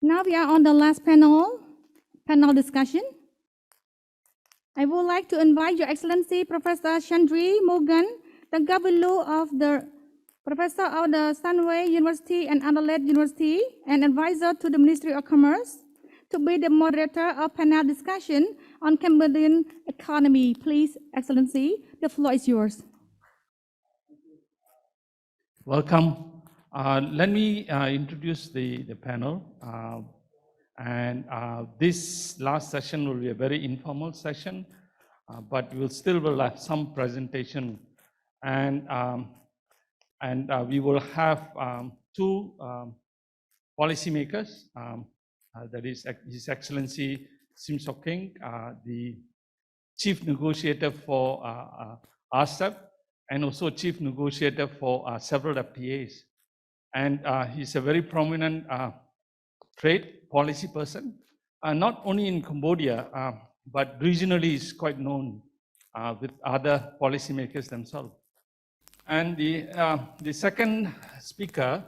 Now we are on the last panel discussion. I would like to invite Your Excellency Professor Shandre Mugan, Thangavelu of the Professor of the Sunway University and Adelaide University and advisor to the Ministry of Commerce, to be the moderator of panel discussion on Cambodian economy. Please, Excellency, the floor is yours. Welcome. Let me introduce the panel. This last session will be a very informal session, but we will have some presentation, and we will have two policymakers. That is His Excellency Sim Sok King, the Chief Negotiator for RCEP, and also Chief Negotiator for several FTAs. And he's a very prominent trade policy person, not only in Cambodia, but regionally is quite known with other policymakers themselves. And the second speaker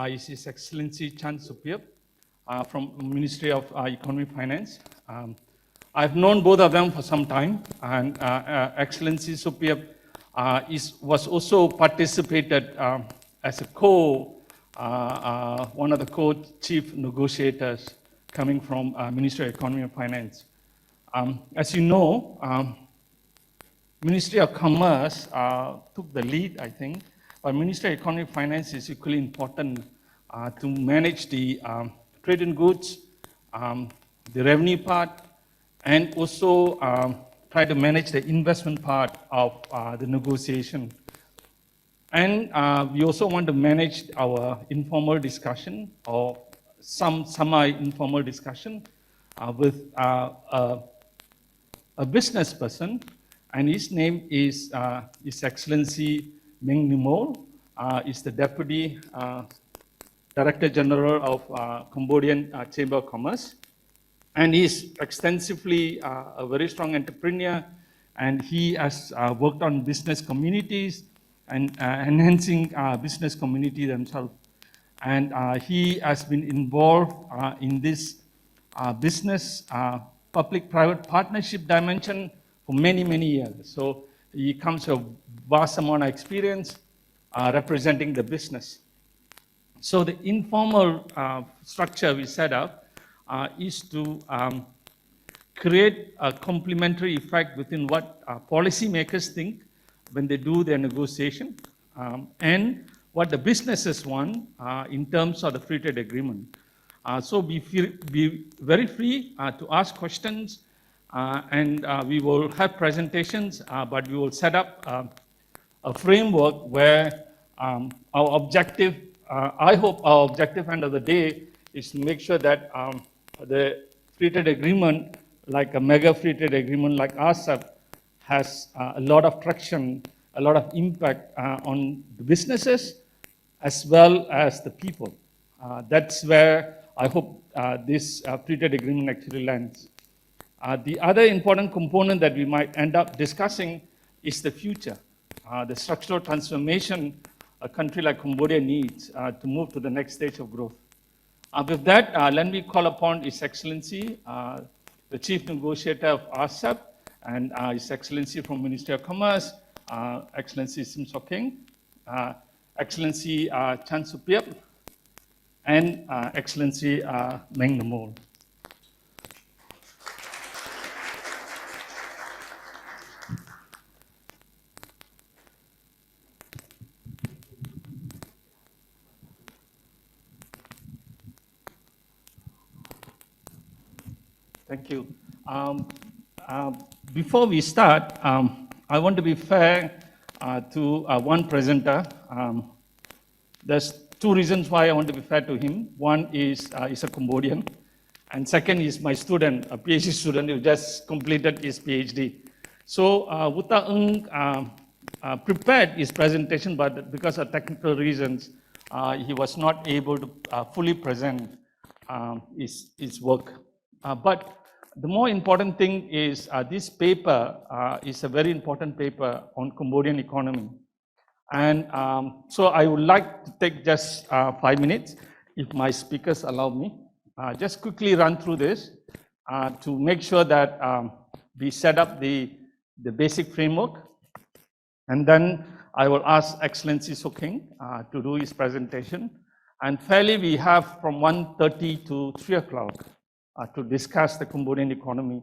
is His Excellency Chan Supiap from Ministry of Economy and Finance. I've known both of them for some time, and Excellency Supiap was also participated as a one of the co-chief negotiators coming from Ministry of Economy and Finance. As you know, Ministry of Commerce took the lead, I think, but Ministry of Economy and Finance is equally important to manage the trade in goods, the revenue part, and also try to manage the investment part of the negotiation. And we also want to manage our informal discussion or some semi-informal discussion with a business person, and his name is His Excellency Meng Nimol. Is the Deputy Director General of Cambodian Chamber of Commerce. And he's extensively a very strong entrepreneur, and he has worked on business communities and enhancing business community themselves. And he has been involved in this business public-private partnership dimension for many, many years. So he comes with a vast amount of experience representing the business. So the informal structure we set up is to create a complementary effect within what policymakers think when they do their negotiation, and what the businesses want in terms of the free trade agreement. So be very free to ask questions, and we will have presentations, but we will set up a framework where our objective, I hope our objective end of the day is to make sure that the free trade agreement, like a mega free trade agreement like RCEP, has a lot of traction, a lot of impact on the businesses as well as the people. That's where I hope this free trade agreement actually lands. The other important component that we might end up discussing is the future, the structural transformation a country like Cambodia needs to move to the next stage of growth. With that, let me call upon His Excellency, the Chief Negotiator of RCEP, and His Excellency from Ministry of Commerce, Excellency Sim Sok King, Excellency Chan Supiap, and Excellency Meng Nimol. Thank you. Before we start, I want to be fair to one presenter. There's two reasons why I want to be fair to him. One is he's a Cambodian, and second is my student, a PhD student who just completed his PhD. So Wuta Ng prepared his presentation, but because of technical reasons, he was not able to fully present his work. But the more important thing is this paper is a very important paper on Cambodian economy. And so I would like to take just 5 minutes, if my speakers allow me. just quickly run through this to make sure that we set up the basic framework. And then I will ask Excellency Soking to do his presentation. And fairly, we have from 1:30 to 3 o'clock to discuss the Cambodian economy.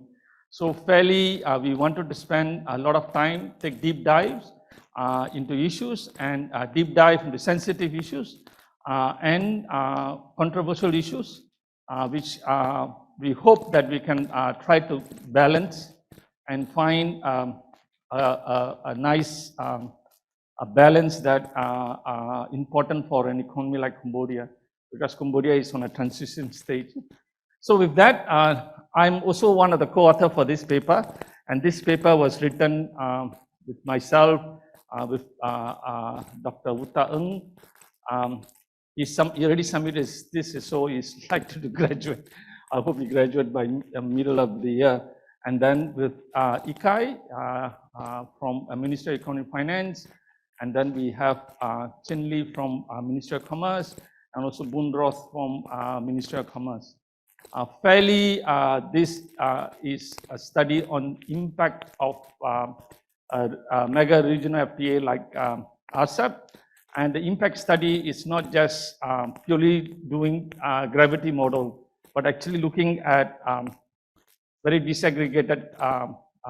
So fairly, we wanted to spend a lot of time, take deep dives into issues and deep dive into sensitive issues and controversial issues, which we hope that we can try to balance and find a nice a balance that important for an economy like Cambodia, because Cambodia is on a transition stage. So with that, I'm also one of the co-authors for this paper, and this paper was written with myself, with Dr. Wuta Ng. He already submitted his thesis, so he's likely to graduate. I hope he graduates by the middle of the year. And then with Ikai from Ministry of Economic Finance, and then we have Chen Li from Ministry of Commerce, and also Bundroth from Ministry of Commerce. Fairly, this is a study on impact of a mega regional FTA like RCEP. And the impact study is not just purely doing gravity model, but actually looking at very disaggregated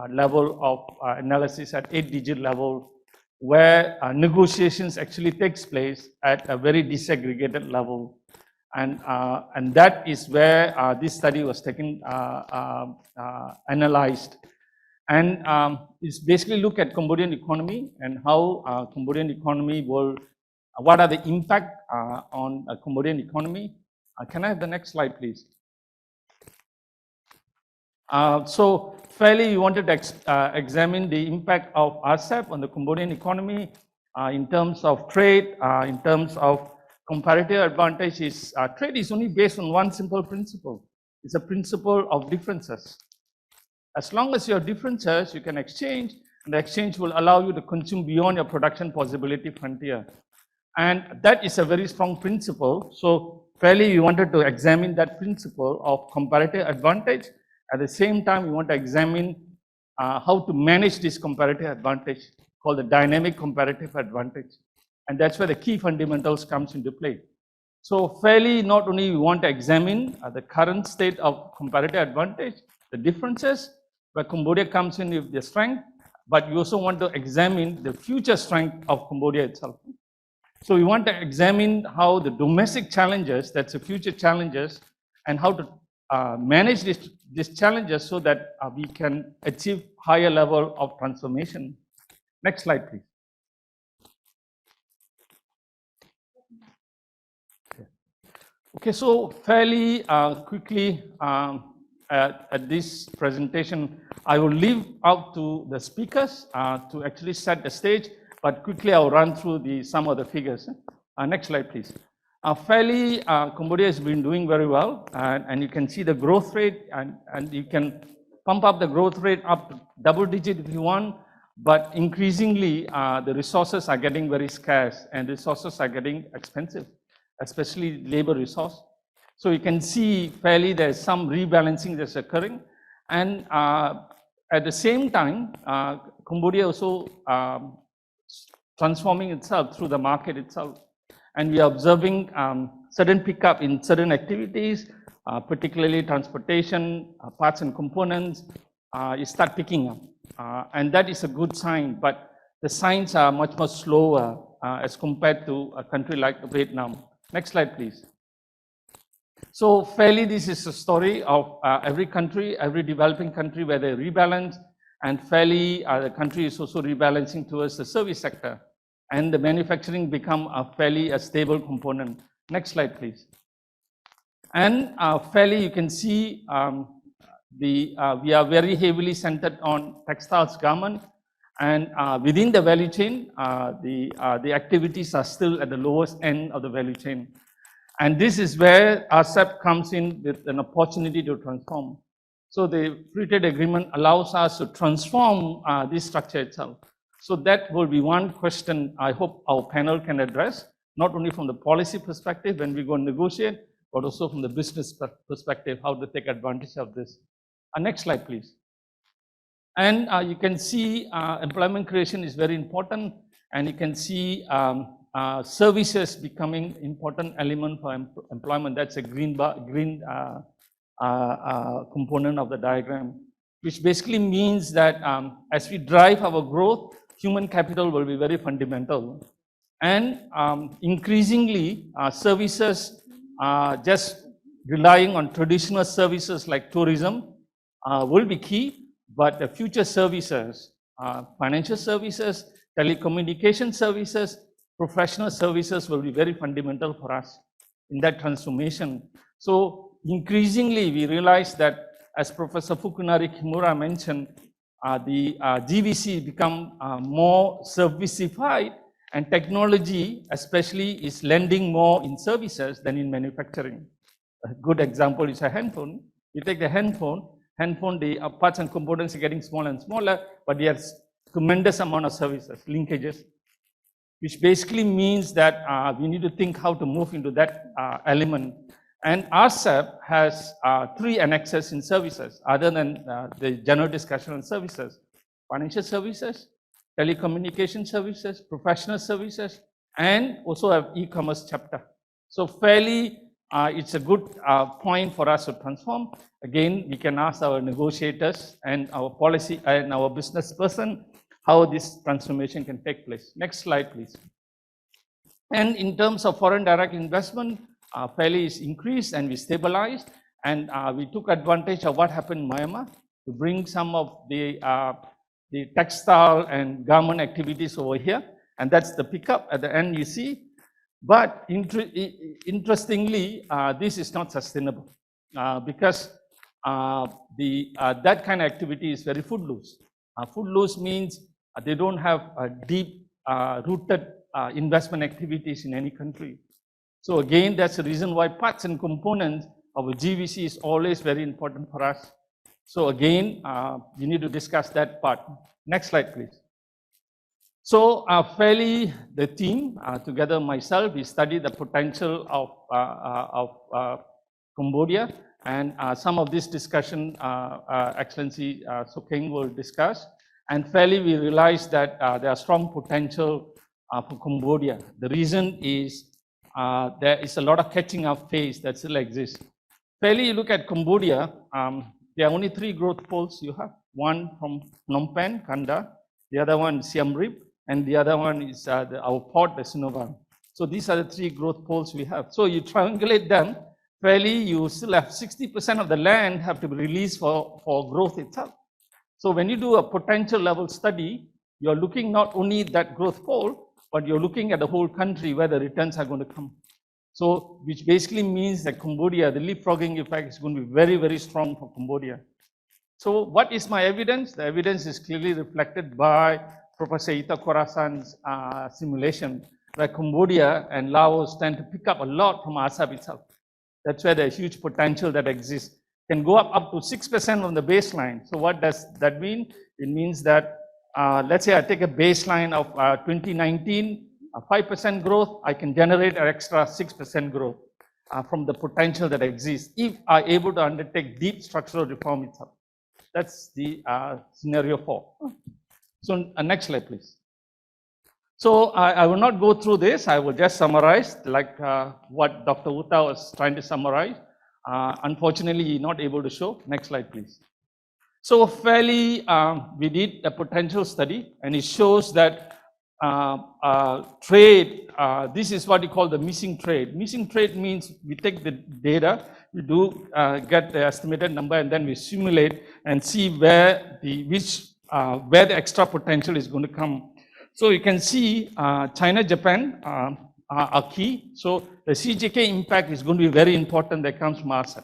level of analysis at 8-digit level, where negotiations actually takes place at a very disaggregated level. And that is where this study was taken, analyzed. And it's basically look at Cambodian economy and how Cambodian economy will, what are the impact on Cambodian economy. Can I have the next slide, please? So fairly, we wanted to examine the impact of RCEP on the Cambodian economy in terms of trade, in terms of comparative advantage. Trade is only based on one simple principle. It's a principle of differences. As long as you have differences, you can exchange, and the exchange will allow you to consume beyond your production possibility frontier. And that is a very strong principle. So fairly, we wanted to examine that principle of comparative advantage. At the same time, we want to examine how to manage this comparative advantage, called the dynamic comparative advantage. And that's where the key fundamentals comes into play. So fairly, not only we want to examine the current state of comparative advantage, the differences, where Cambodia comes in with the strength, but we also want to examine the future strength of Cambodia itself. So we want to examine how the domestic challenges, that's the future challenges, and how to manage these challenges so that we can achieve higher level of transformation. Next slide, please. Okay, so fairly quickly at this presentation, I will leave out to the speakers to actually set the stage, but quickly I'll run through some of the figures. Next slide, please. Fairly, Cambodia has been doing very well, and you can see the growth rate, and you can pump up the growth rate up to double digit if you want, but increasingly the resources are getting very scarce and resources are getting expensive, especially labor resource. So you can see fairly there's some rebalancing that's occurring, and at the same time, Cambodia also transforming itself through the market itself. And we are observing certain pickup in certain activities, particularly transportation, parts and components, start picking up. And that is a good sign, but the signs are much more slower as compared to a country like Vietnam. Next slide, please. So fairly, this is a story of every country, every developing country where they rebalance, and fairly the country is also rebalancing towards the service sector. And the manufacturing become a fairly stable component. Next slide, please. And fairly, you can see we are very heavily centered on textiles, garment, and within the value chain, the activities are still at the lowest end of the value chain. And this is where RCEP comes in with an opportunity to transform. So the free trade agreement allows us to transform this structure itself. So that will be one question I hope our panel can address, not only from the policy perspective when we go and negotiate, but also from the business perspective, how to take advantage of this. Next slide, please. And you can see employment creation is very important, and you can see services becoming important element for employment. That's a green component of the diagram, which basically means that as we drive our growth, human capital will be very fundamental. And increasingly, services just relying on traditional services like tourism will be key, but the future services, financial services, telecommunication services, professional services will be very fundamental for us in that transformation. So increasingly, we realize that, as Professor Fukunari Kimura mentioned, the GVC become more servicified, and technology especially is lending more in services than in manufacturing. A good example is a handphone. You take the handphone, the parts and components are getting smaller and smaller, but there's tremendous amount of services, linkages, which basically means that we need to think how to move into that element. And RCEP has 3 annexes in services, other than the general discussion on services: financial services, telecommunication services, professional services, and also have e-commerce chapter. So fairly, it's a good point for us to transform. Again, we can ask our negotiators and our policy and our business person how this transformation can take place. Next slide, please. And in terms of foreign direct investment, fairly is increased and we stabilized, and we took advantage of what happened in Myanmar to bring some of the textile and garment activities over here, and that's the pickup at the end you see. But interestingly, this is not sustainable because that kind of activity is very footloose. Footloose means they don't have a deep rooted investment activities in any country. So again, that's the reason why parts and components of a GVC is always very important for us. So again, you need to discuss that part. Next slide, please. So fairly, the team, together myself, we studied the potential of Cambodia, and some of this discussion, Excellency Sokeng will discuss. And fairly, we realized that there are strong potential for Cambodia. The reason is there is a lot of catching up phase that still exists. Fairly, you look at Cambodia, there are only 3 growth poles you have. One from Phnom Penh, Kanda, the other one is Siem Reap, and the other one is our port, the Sinovan. So these are the 3 growth poles we have. So you triangulate them, fairly you still have 60% of the land have to be released for growth itself. So when you do a potential level study, you're looking not only at that growth pole, but you're looking at the whole country where the returns are going to come. So which basically means that Cambodia, the leapfrogging effect is going to be very, very strong for Cambodia. So what is my evidence? The evidence is clearly reflected by Professor Ita Khorasan's simulation, where Cambodia and Laos tend to pick up a lot from RCEP itself. That's where there's huge potential that exists. Can go up to 6% on the baseline. So what does that mean? It means that, let's say I take a baseline of 2019, 5% growth, I can generate an extra 6% growth from the potential that exists if I'm able to undertake deep structural reform itself. That's the scenario 4. So next slide, please. So I will not go through this. I will just summarize like what Dr. Uta was trying to summarize. Unfortunately, not able to show. Next slide, please. So fairly, we did a potential study, and it shows that trade, this is what you call the missing trade. Missing trade means we take the data, we do get the estimated number, and then we simulate and see where the extra potential is going to come. So you can see China, Japan are key. So the CJK impact is going to be very important that comes from RCEP.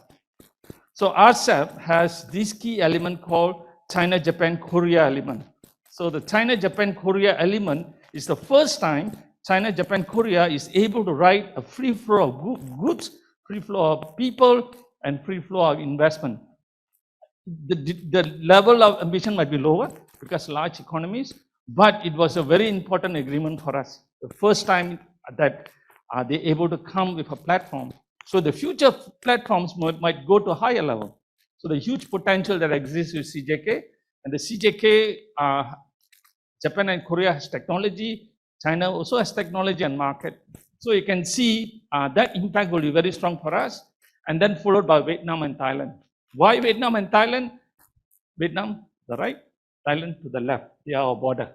So RCEP has this key element called China, Japan, Korea element. So the China, Japan, Korea element is the first time China, Japan, Korea is able to ride a free flow of goods, free flow of people, and free flow of investment. The level of ambition might be lower because large economies, but it was a very important agreement for us. The first time that they're able to come with a platform. So the future platforms might go to a higher level. So the huge potential that exists with CJK, and the CJK, Japan and Korea has technology, China also has technology and market. So you can see that impact will be very strong for us, and then followed by Vietnam and Thailand. Why Vietnam and Thailand? Vietnam, the right, Thailand to the left, they are our border.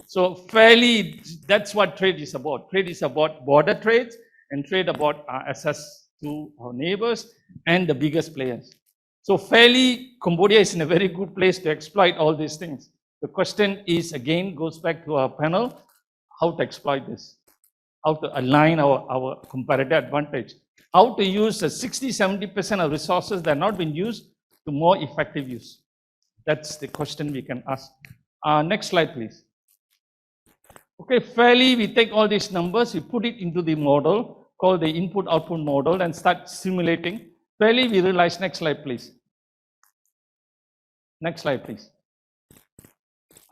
So fairly, that's what trade is about. Trade is about border trades and trade about access to our neighbors and the biggest players. So fairly, Cambodia is in a very good place to exploit all these things. The question is, again, goes back to our panel, how to exploit this, how to align our comparative advantage, how to use the 60-70% of resources that are not being used to more effective use. That's the question we can ask. Next slide, please. Okay, fairly, we take all these numbers, we put it into the model called the input-output model and start simulating. Fairly, we realize, next slide, please. Next slide, please.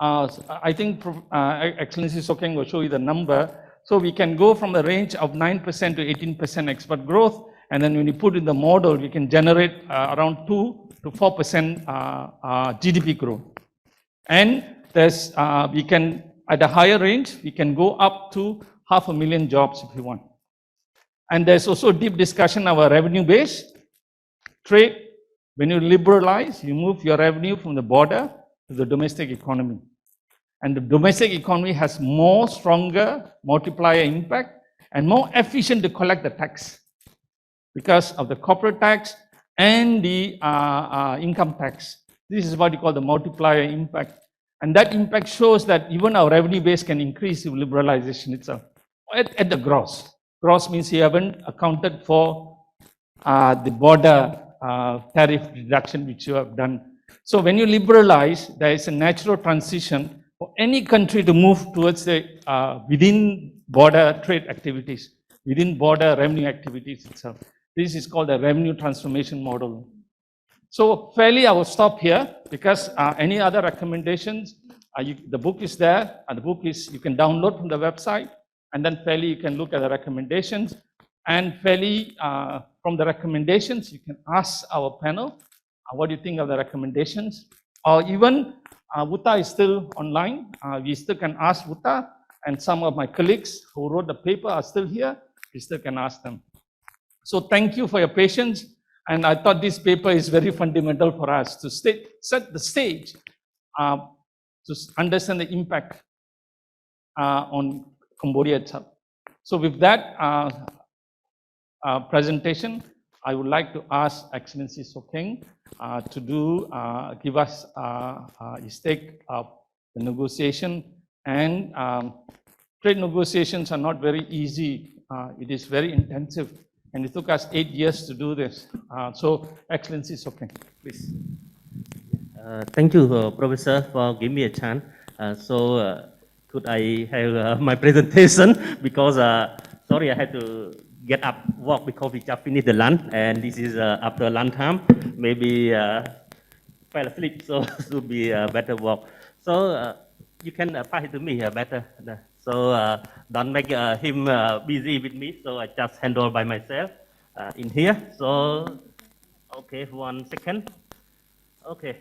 I think Excellency Sokeng will show you the number. So we can go from the range of 9% to 18% export growth. And then when you put in the model, we can generate around 2 to 4% GDP growth. And there's, we can, at a higher range, we can go up to 500,000 jobs if you want. And there's also deep discussion of our revenue base. Trade, when you liberalize, you move your revenue from the border to the domestic economy. And the domestic economy has more stronger multiplier impact and more efficient to collect the tax because of the corporate tax and the income tax. This is what you call the multiplier impact. And that impact shows that even our revenue base can increase with liberalization itself at the gross. Gross means you haven't accounted for the border tariff reduction which you have done. So when you liberalize, there is a natural transition for any country to move towards the within border trade activities, within border revenue activities itself. This is called a revenue transformation model. So fairly, I will stop here because any other recommendations, the book is there, and the book is, you can download from the website, and then fairly you can look at the recommendations, and fairly from the recommendations, you can ask our panel, what do you think of the recommendations? Or even Wuta is still online. We still can ask Wuta, and some of my colleagues who wrote the paper are still here. We still can ask them. So thank you for your patience. And I thought this paper is very fundamental for us to set the stage to understand the impact on Cambodia itself. So with that presentation, I would like to ask Excellency Sokeng to give us his take of the negotiation. And trade negotiations are not very easy. It is very intensive. And it took us 8 years to do this. So, Excellency Sokeng, please. Thank you, Professor, for giving me a chance. Could I have my presentation? Because, sorry, I had to get up, walk because we just finished the lunch, and this is after lunch time. Maybe fell asleep, so it should be a better walk. So you can pass it to me better. So don't make him busy with me. So I just handle by myself in here. So okay, 1 second. Okay.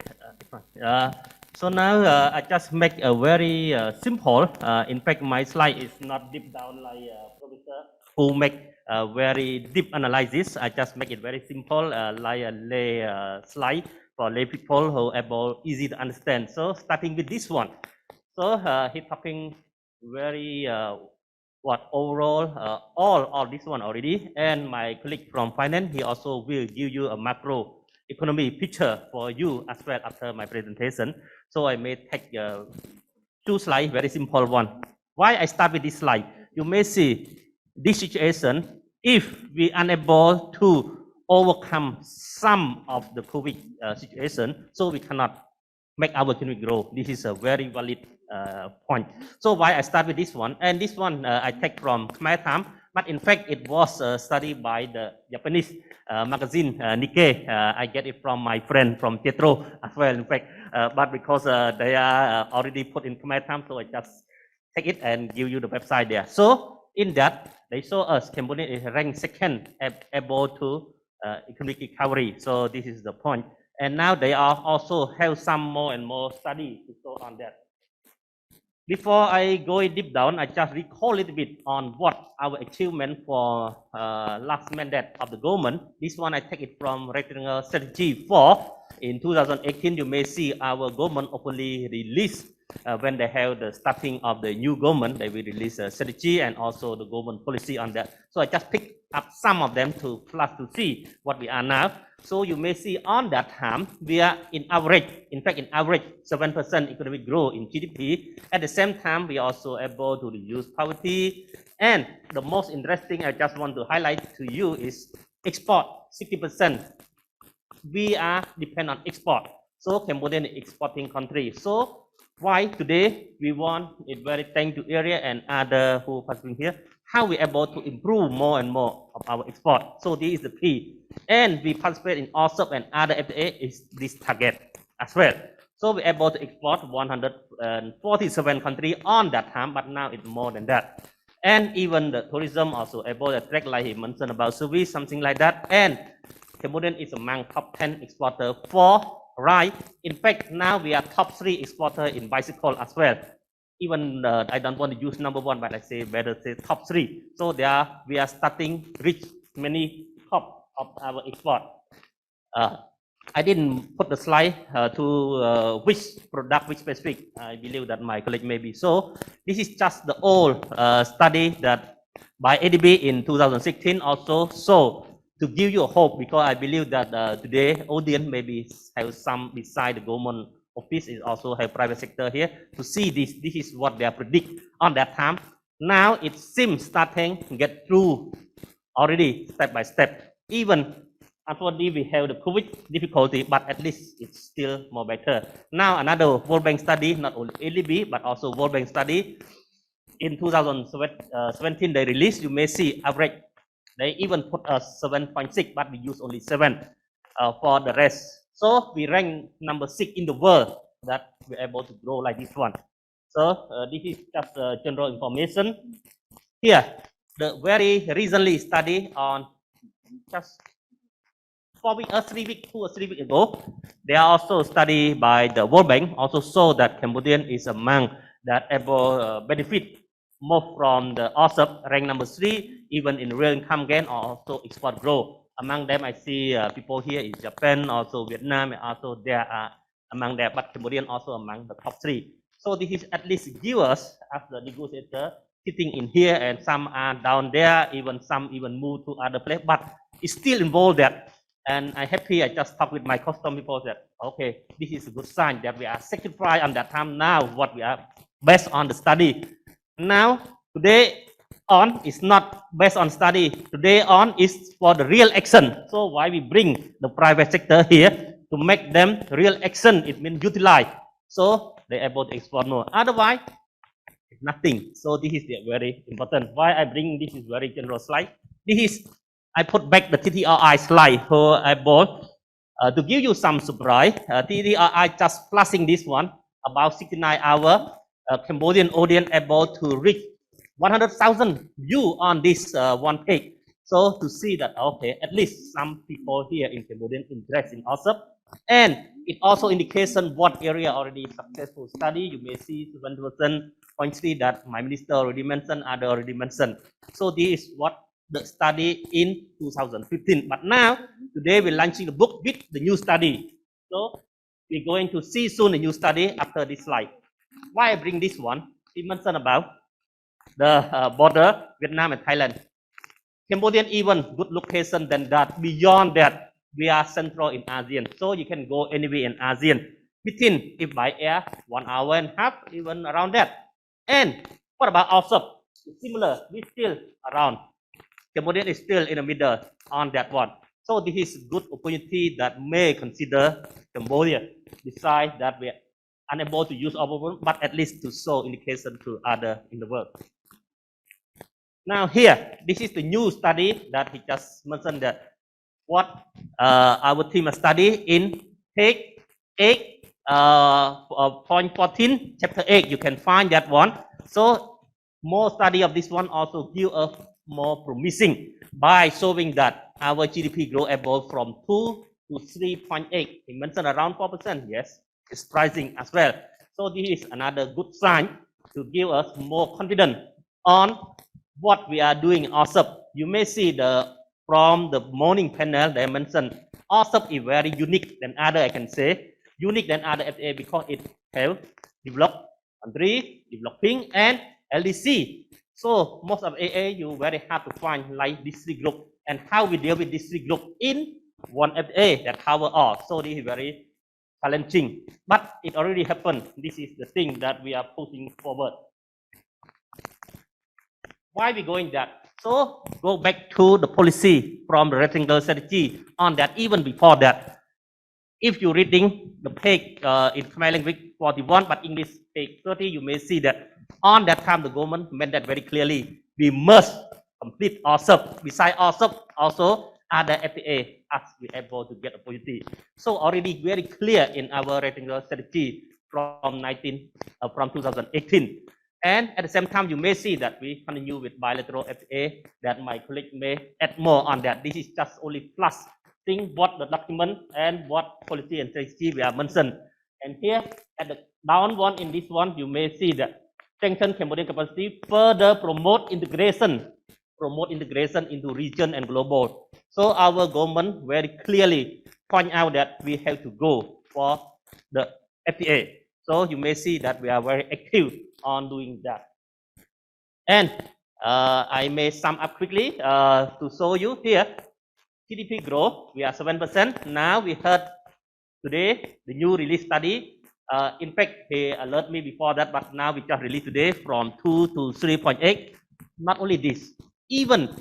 So now I just make a very simple. In fact, my slide is not deep down like Professor who make a very deep analysis. I just make it very simple, like a lay slide for lay people who are able, easy to understand. So starting with this one. So he's talking very overall all this one already. And my colleague from finance, he also will give you a macro economy picture for you as well after my presentation. So I may take 2 slides, very simple one. Why I start with this slide? You may see this situation, if we are unable to overcome some of the COVID situation, so we cannot make our economy grow. This is a very valid point. So why I start with this one? And this one I take from Khmer Time, but in fact it was studied by the Japanese magazine Nikkei. I get it from my friend from Tetro as well, in fact. But because they are already put in Khmer Time, so I just take it and give you the website there. So in that, they show us Cambodia is ranked second able to economic recovery. So this is the point. And now they are also have some more and more study to show on that. Before I go deep down, I just recall a little bit on what our achievement for last mandate of the government. This one I take it from Rectangle Strategy 4. In 2018, you may see our government openly release when they have the starting of the new government, they will release a strategy and also the government policy on that. So I just picked up some of them to see what we are now. So you may see on that time, we are in average, in fact, in average, 7% economic growth in GDP. At the same time, we are also able to reduce poverty. And the most interesting I just want to highlight to you is export, 60%. We are dependent on export. So Cambodian is exporting country. So why today we want it very thank to ERIA and other who participating here, how we able to improve more and more of our export. So this is the key. And we participate in RCEP and other FTA is this target as well. So we're able to export 147 countries on that time, but now it's more than that. And even the tourism also able to attract, like he mentioned about service, something like that. And Cambodian is among top 10 exporter for ride. In fact, now we are top 3 exporter in bicycle as well. Even I don't want to use number 1, but I say better say top 3. So there we are starting reach many top of our export. I didn't put the slide to which product, which specific. I believe that my colleague may be. So this is just the old study that by ADB in 2016 also. So to give you a hope, because I believe that today audience maybe have some beside the government office is also have private sector here to see this. This is what they predict on that time. Now it seems starting to get through already step by step. Even unfortunately we have the COVID difficulty, but at least it's still more better. Now another World Bank study, not only ADB but also World Bank study in 2017 they released. You may see average. They even put us 7.6, but we use only 7 for the rest. So we rank number 6 in the world that we're able to grow like this one. So this is just general information. Here, the very recently study on just 4 weeks, 3 weeks, 2 or 3 weeks ago, they are also study by the World Bank also show that Cambodian is among that able benefit more from the RCEP, rank number 3, even in real income gain or also export growth. Among them, I see people here in Japan, also Vietnam, and also there are among them, but Cambodian also among the top 3. So this is at least give us, as the negotiator, sitting in here, and some are down there, even some even move to other place, but it's still involved that. And I'm happy, I just talked with my custom people that, okay, this is a good sign that we are sacrificed on that time now, what we are based on the study. Now, today on is not based on study. Today on is for the real action. So why we bring the private sector here to make them real action? It means utilize. So they're able to export more. Otherwise, nothing. So this is very important. Why I bring this is very general slide. This is I put back the TTRI slide so I bought to give you some surprise. TTRI just flashing this one about 69 hours. Cambodian audience able to reach 100,000 view on this one page. So to see that, okay, at least some people here in Cambodian interested in RCEP. And it also indicates what area already successful study. You may see 7%.3 that my minister already mentioned, other already mentioned. So this is what the study in 2015. But now, today we're launching the book with the new study. So we're going to see soon the new study after this slide. Why I bring this one? He mentioned about the border Vietnam and Thailand. Cambodian even good location than that. Beyond that, we are central in ASEAN. So you can go anywhere in ASEAN. Within, if by air, 1 hour and a half, even around that. And what about RCEP? Similar, we still around. Cambodian is still in the middle on that one. So this is good opportunity that may consider Cambodia. Besides that we are unable to use our world, but at least to show indication to other in the world. Now here, this is the new study that he just mentioned that what our team study in page 8, point 14, chapter 8, you can find that one. So more study of this one also give a more promising by showing that our GDP growth evolved from 2 to 3.8. He mentioned around 4%. Yes, it's rising as well. So this is another good sign to give us more confidence on what we are doing in RCEP. You may see from the morning panel, they mentioned RCEP is very unique than other, I can say. Unique than other FTA because it have developed country, developing, and LDC. So most of AA, you very hard to find like this three group and how we deal with this three group in one FTA that cover all. So this is very challenging, but it already happened. This is the thing that we are pushing forward. Why we going that? So go back to the policy from the rectangular strategy on that. Even before that, if you reading the page in Khmer language 41, but English page 30, you may see that on that time the government meant that very clearly. We must complete RCEP. Besides RCEP, also other FTA as we able to get opportunity. So already very clear in our rectangular strategy from 2018. And at the same time, you may see that we continue with bilateral FTA that my colleague may add more on that. This is just only plus thing what the document and what policy and strategy we have mentioned. And here at the down one in this one, you may see that strengthen Cambodian capacity, further promote integration into region and global. So our government very clearly point out that we have to go for the FTA. So you may see that we are very active on doing that. And I may sum up quickly to show you here. GDP growth, we are 7%. Now we heard today the new release study. In fact, they alert me before that, but now we just released today from 2 to 3.8. Not only this, even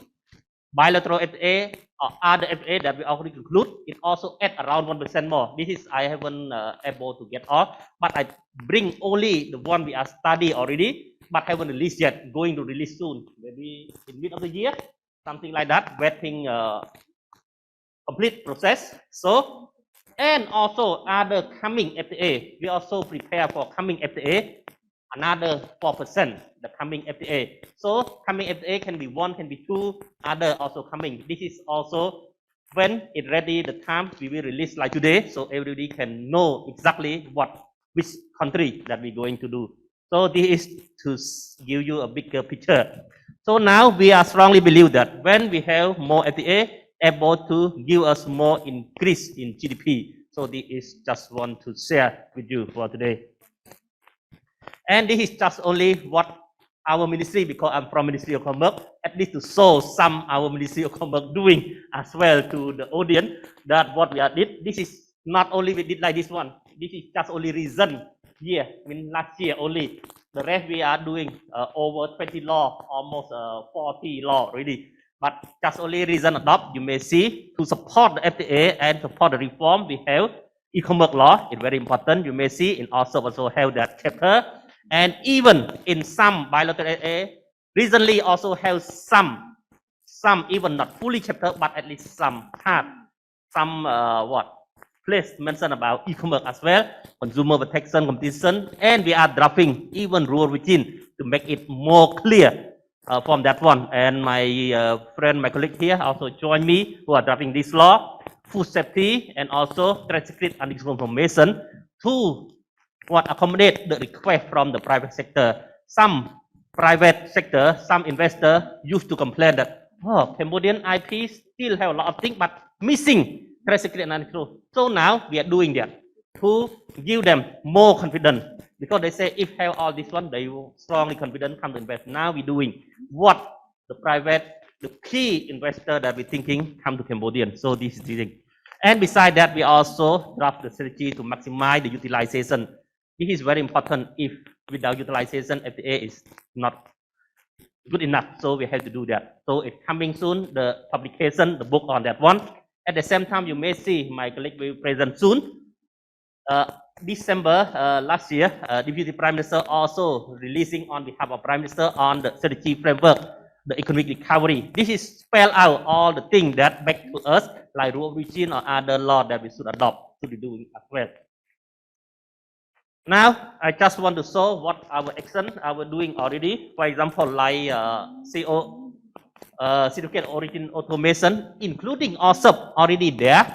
bilateral FTA or other FTA that we already conclude, it also add around 1% more. This is I haven't able to get all, but I bring only the one we are study already, but haven't released yet. Going to release soon, maybe in mid of the year, something like that. Waiting complete process. So and also other coming FTA, we also prepare for coming FTA. Another 4%, the coming FTA. So coming FTA can be 1, can be 2, other also coming. This is also when it ready, the time we will release like today, so everybody can know exactly which country that we're going to do. So this is to give you a bigger picture. So now we are strongly believe that when we have more FTA, able to give us more increase in GDP. So this is just want to share with you for today. And this is just only what our ministry, because I'm from Ministry of Commerce, at least to show some our Ministry of Commerce doing as well to the audience that what we are did. This is not only we did like this one. This is just only recent year, I mean last year only. The rest we are doing over 20 law, almost 40 law already. But just only recent adopt, you may see to support the FTA and support the reform, we have e-commerce law. It's very important. You may see in also have that chapter. And even in some bilateral FTA, recently also have some even not fully chapter, but at least some part, some place mentioned about e-commerce as well, consumer protection, competition, and we are drafting even rule within to make it more clear from that one. And my friend, my colleague here also join me who are drafting this law, food safety, and also trade secret and information to accommodate the request from the private sector. Some private sector, some investor used to complain that, oh, Cambodian IP still have a lot of things, but missing trade secret and control. So now we are doing that to give them more confidence, because they say if have all this one, they will strongly confident come to invest. Now we're doing what the key investor that we're thinking come to Cambodian. So this is the thing. And beside that, we also draft the strategy to maximize the utilization. This is very important. If without utilization, FTA is not good enough. So we have to do that. So it's coming soon, the publication, the book on that one. At the same time, you may see my colleague will present soon. December last year, Deputy Prime Minister also releasing on behalf of Prime Minister on the strategy framework, the economic recovery. This is spell out all the things that back to us, like rule of origin or other law that we should adopt to be doing as well. Now, I just want to show what our action are doing already. For example, like CO certificate origin automation, including RCEP already there.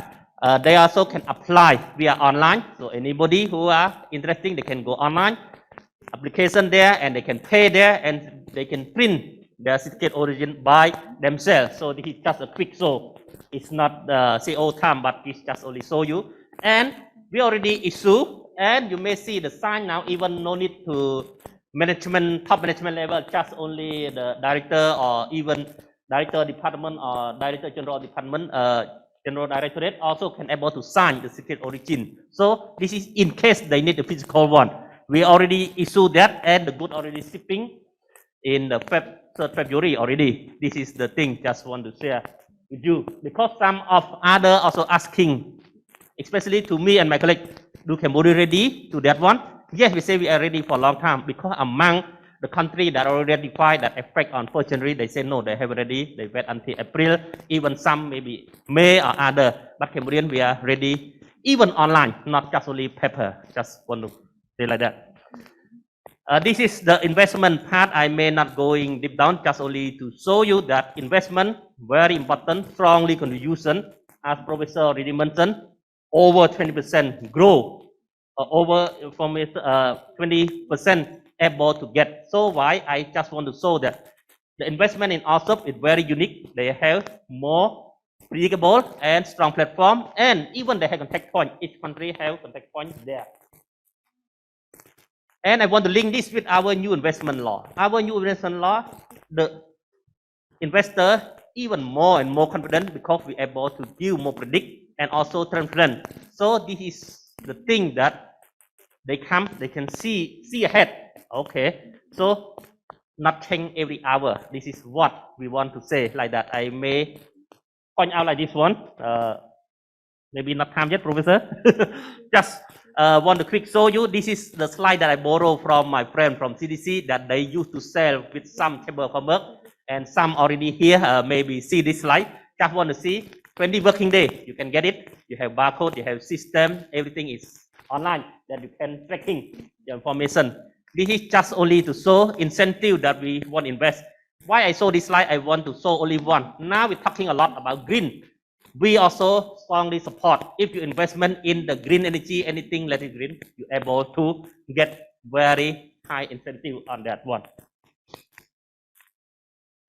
They also can apply via online. So anybody who are interested, they can go online, application there, and they can pay there, and they can print their certificate origin by themselves. So this is just a quick show. It's not CO time, but it's just only show you. And we already issue, and you may see the sign now, even no need to management, top management level, just only the director or even director department or director general department, general directorate also can able to sign the certificate origin. So this is in case they need a physical one. We already issue that, and the good already shipping in the 3rd February already. This is the thing just want to share with you, because some of other also asking, especially to me and my colleague, do Cambodia ready to that one? Yes, we say we are ready for a long time, because among the country that already ratified that effect on 1st January, they say no, they have ready, they wait until April, even some maybe May or other, but Cambodian we are ready, even online, not just only paper, just want to say like that. This is the investment part. I may not going deep down, just only to show you that investment, very important, strongly contribution, as Professor already mentioned, over 20% growth, over from 20% able to get. So why I just want to show that the investment in RCEP is very unique. They have more predictable and strong platform, and even they have contact point. Each country have contact point there. And I want to link this with our new investment law. Our new investment law, the investor even more and more confident, because we are able to give more predict and also transparent. So this is the thing that they come, they can see ahead. Okay, so not change every hour. This is what we want to say like that. I may point out like this one. Maybe not time yet, Professor. Just want to quick show you. This is the slide that I borrowed from my friend from CDC that they used to sell with some Chamber of Commerce, and some already here maybe see this slide. Just want to see 20 working days. You can get it. You have barcode, you have system, everything is online that you can tracking the information. This is just only to show incentive that we want to invest. Why I show this slide? I want to show only one. Now we're talking a lot about green. We also strongly support if you investment in the green energy, anything that is green, you're able to get very high incentive on that one.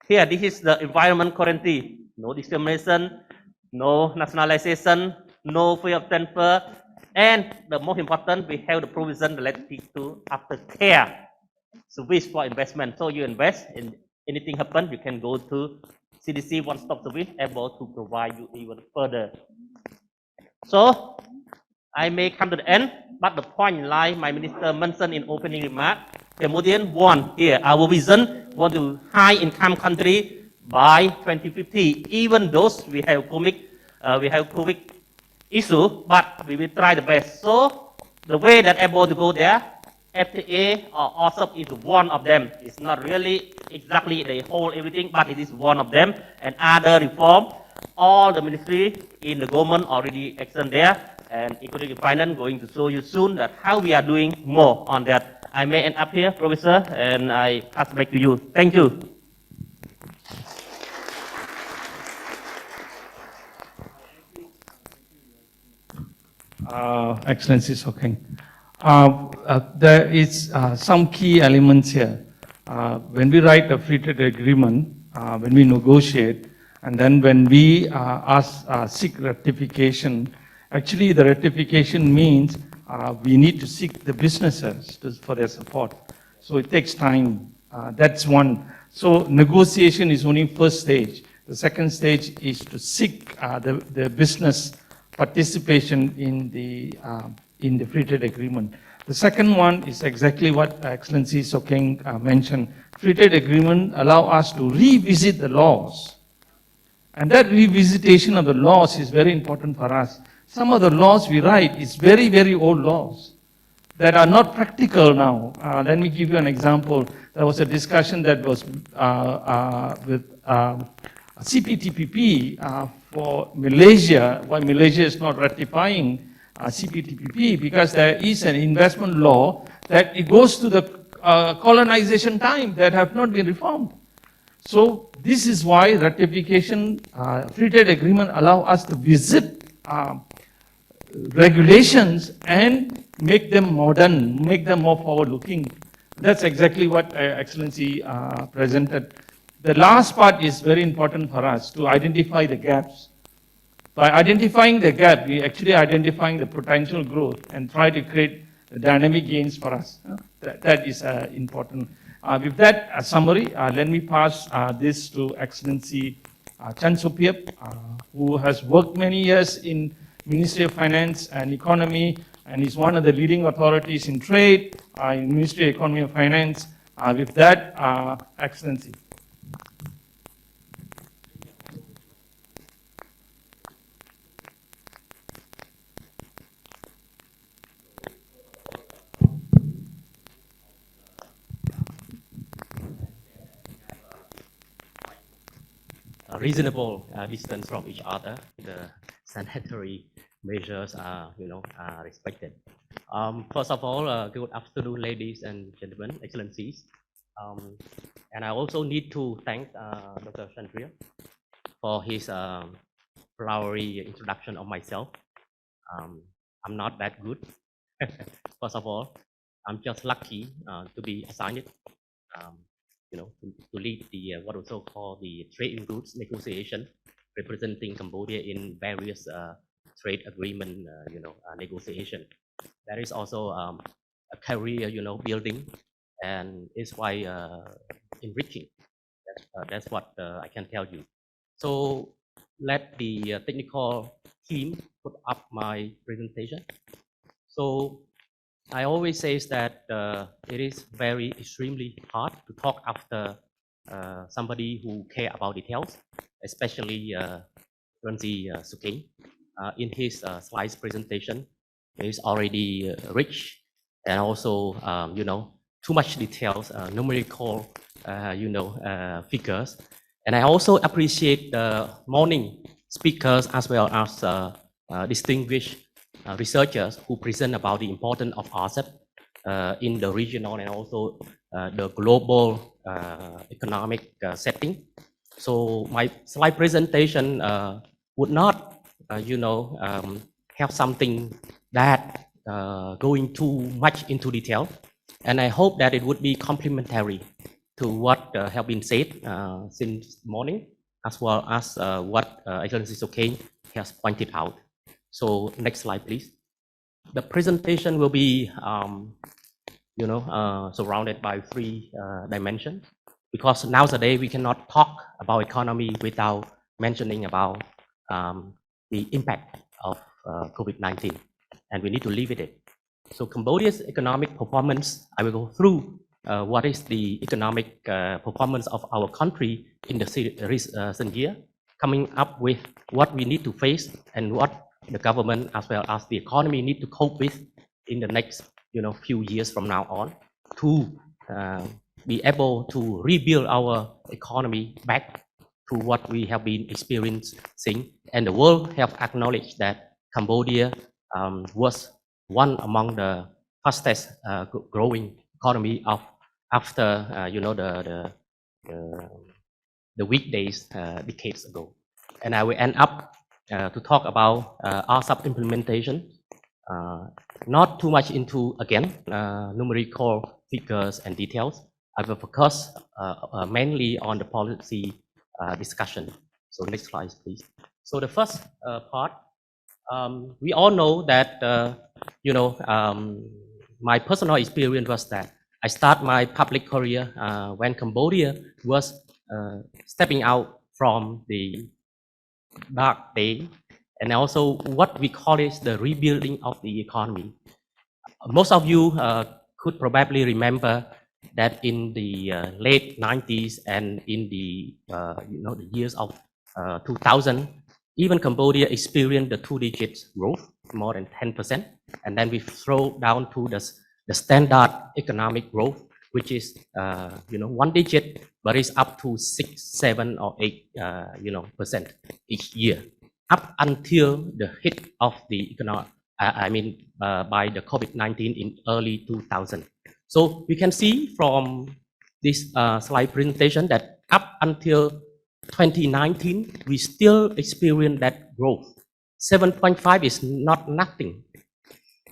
Here, this is the environment guarantee. No discrimination, no nationalization, no free of transfer, and the most important, we have the provision related to aftercare service for investment. So you invest in anything happen, you can go to CDC one-stop service, able to provide you even further. So I may come to the end, but the point like my minister mentioned in opening remark, Cambodian want here, our vision want to high income country by 2050. Even those we have COVID issue, but we will try the best. So the way that able to go there, FTA or RCEP is one of them. It's not really exactly the whole everything, but it is one of them. And other reform, all the ministry in the government already action there, and economic finance going to show you soon that how we are doing more on that. I may end up here, Professor, and I pass back to you. Thank you. Excellency Sokheng. There is some key elements here. When we write a free trade agreement, when we negotiate, and then when we seek ratification, actually the ratification means we need to seek the businesses for their support. So it takes time. That's one. So negotiation is only first stage. The second stage is to seek the business participation in the free trade agreement. The second one is exactly what Excellency Sokheng mentioned. Free trade agreement allow us to revisit the laws. And that revisitation of the laws is very important for us. Some of the laws we write is very, very old laws that are not practical now. Let me give you an example. There was a discussion that was with CPTPP for Malaysia, why Malaysia is not ratifying CPTPP, because there is an investment law that it goes to the colonization time that have not been reformed. So this is why ratification free trade agreement allow us to visit regulations and make them modern, make them more forward-looking. That's exactly what Excellency presented. The last part is very important for us to identify the gaps. By identifying the gap, we actually identifying the potential growth and try to create dynamic gains for us. That is important. With that summary, let me pass this to Excellency Chan Supiep, who has worked many years in Ministry of Finance and Economy, and is one of the leading authorities in trade in Ministry of Economy and Finance. With that, Excellency. Reasonable distance from each other. The sanitary measures are, respected. First of all, good afternoon, ladies and gentlemen, excellencies. And I also need to thank Dr. Shandre for his flowery introduction of myself. I'm not that good. First of all, I'm just lucky to be assigned to lead the what also called the trade in goods negotiation, representing Cambodia in various trade agreement, negotiation. That is also a career, building, and it's quite enriching. That's what I can tell you. So let the technical team put up my presentation. So I always say that it is very extremely hard to talk after somebody who care about details, especially Ranji Suking. In his slides presentation, is already rich and also, too much details, numerical, figures. And I also appreciate the morning speakers as well as distinguished researchers who present about the importance of RCEP in the regional and also the global economic setting. So my slide presentation would not, have something that going too much into detail. And I hope that it would be complementary to what have been said since morning, as well as what Excellency Soking has pointed out. So next slide, please. The presentation will be, surrounded by three dimensions, because nowadays we cannot talk about economy without mentioning about the impact of COVID-19, and we need to live with it. So Cambodia's economic performance, I will go through what is the economic performance of our country in the recent year, coming up with what we need to face and what the government as well as the economy need to cope with in the next few years from now on to be able to rebuild our economy back to what we have been experiencing. And the world have acknowledged that Cambodia was one among the fastest growing economy of after the weekdays decades ago. And I will end up to talk about RCEP implementation, not too much into, again, numerical figures and details. I will focus mainly on the policy discussion. So next slide, please. So the first part, we all know that, my personal experience was that I start my public career when Cambodia was stepping out from the dark day, and also what we call is the rebuilding of the economy. Most of you could probably remember that in the late 90s and in the the years of 2000, even Cambodia experienced the two-digit growth, more than 10%, and then we throw down to the standard economic growth, which is one digit, but it's up to 6, 7, or 8% each year, up until the hit of the economic, by the COVID-19 in early 2000. So we can see from this slide presentation that up until 2019, we still experience that growth. 7.5 is not nothing.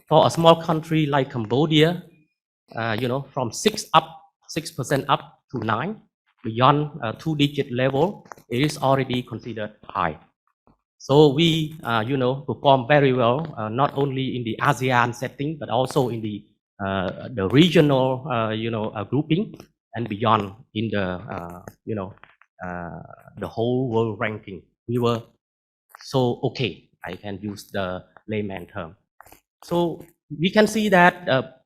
For a small country like Cambodia, from 6% up to 9, beyond two-digit level, it is already considered high. So we, perform very well, not only in the ASEAN setting, but also in the regional, grouping and beyond in the, the whole world ranking. We were so okay. I can use the layman term. So we can see that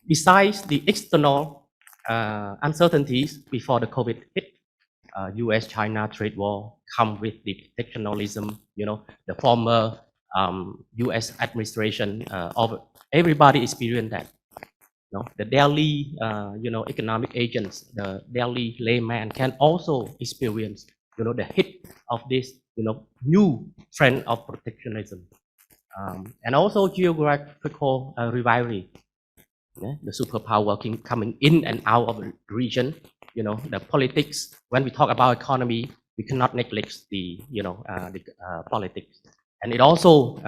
besides the external uncertainties before the COVID hit, U.S.-China trade war come with the protectionism, the former U.S. administration, everybody experienced that. The daily, economic agents, the daily layman can also experience, the hit of this, new trend of protectionism. And also geographical rivalry. The superpower coming in and out of the region, the politics. When we talk about economy, we cannot neglect the, politics. And it also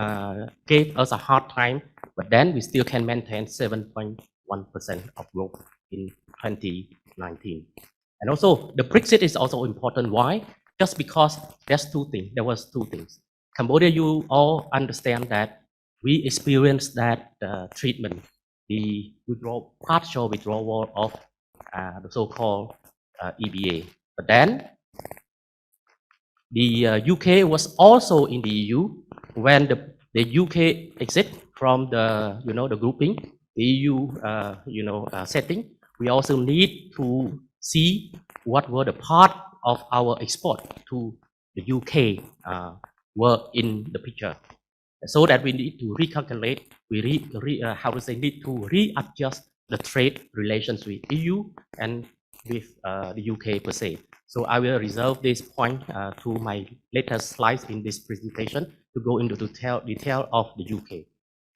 gave us a hard time, but then we still can maintain 7.1% of growth in 2019. And also the Brexit is also important. Why? Just because there was two things. Cambodia, you all understand that we experienced that treatment, the partial withdrawal of the so-called EBA. But then the UK was also in the EU. When the UK exit from the the grouping, the EU setting, we also need to see what were the part of our export to the UK were in the picture, so that we need to recalculate. We need to readjust the trade relations with EU and with the UK per se. So I will reserve this point to my later slides in this presentation to go into detail of the UK.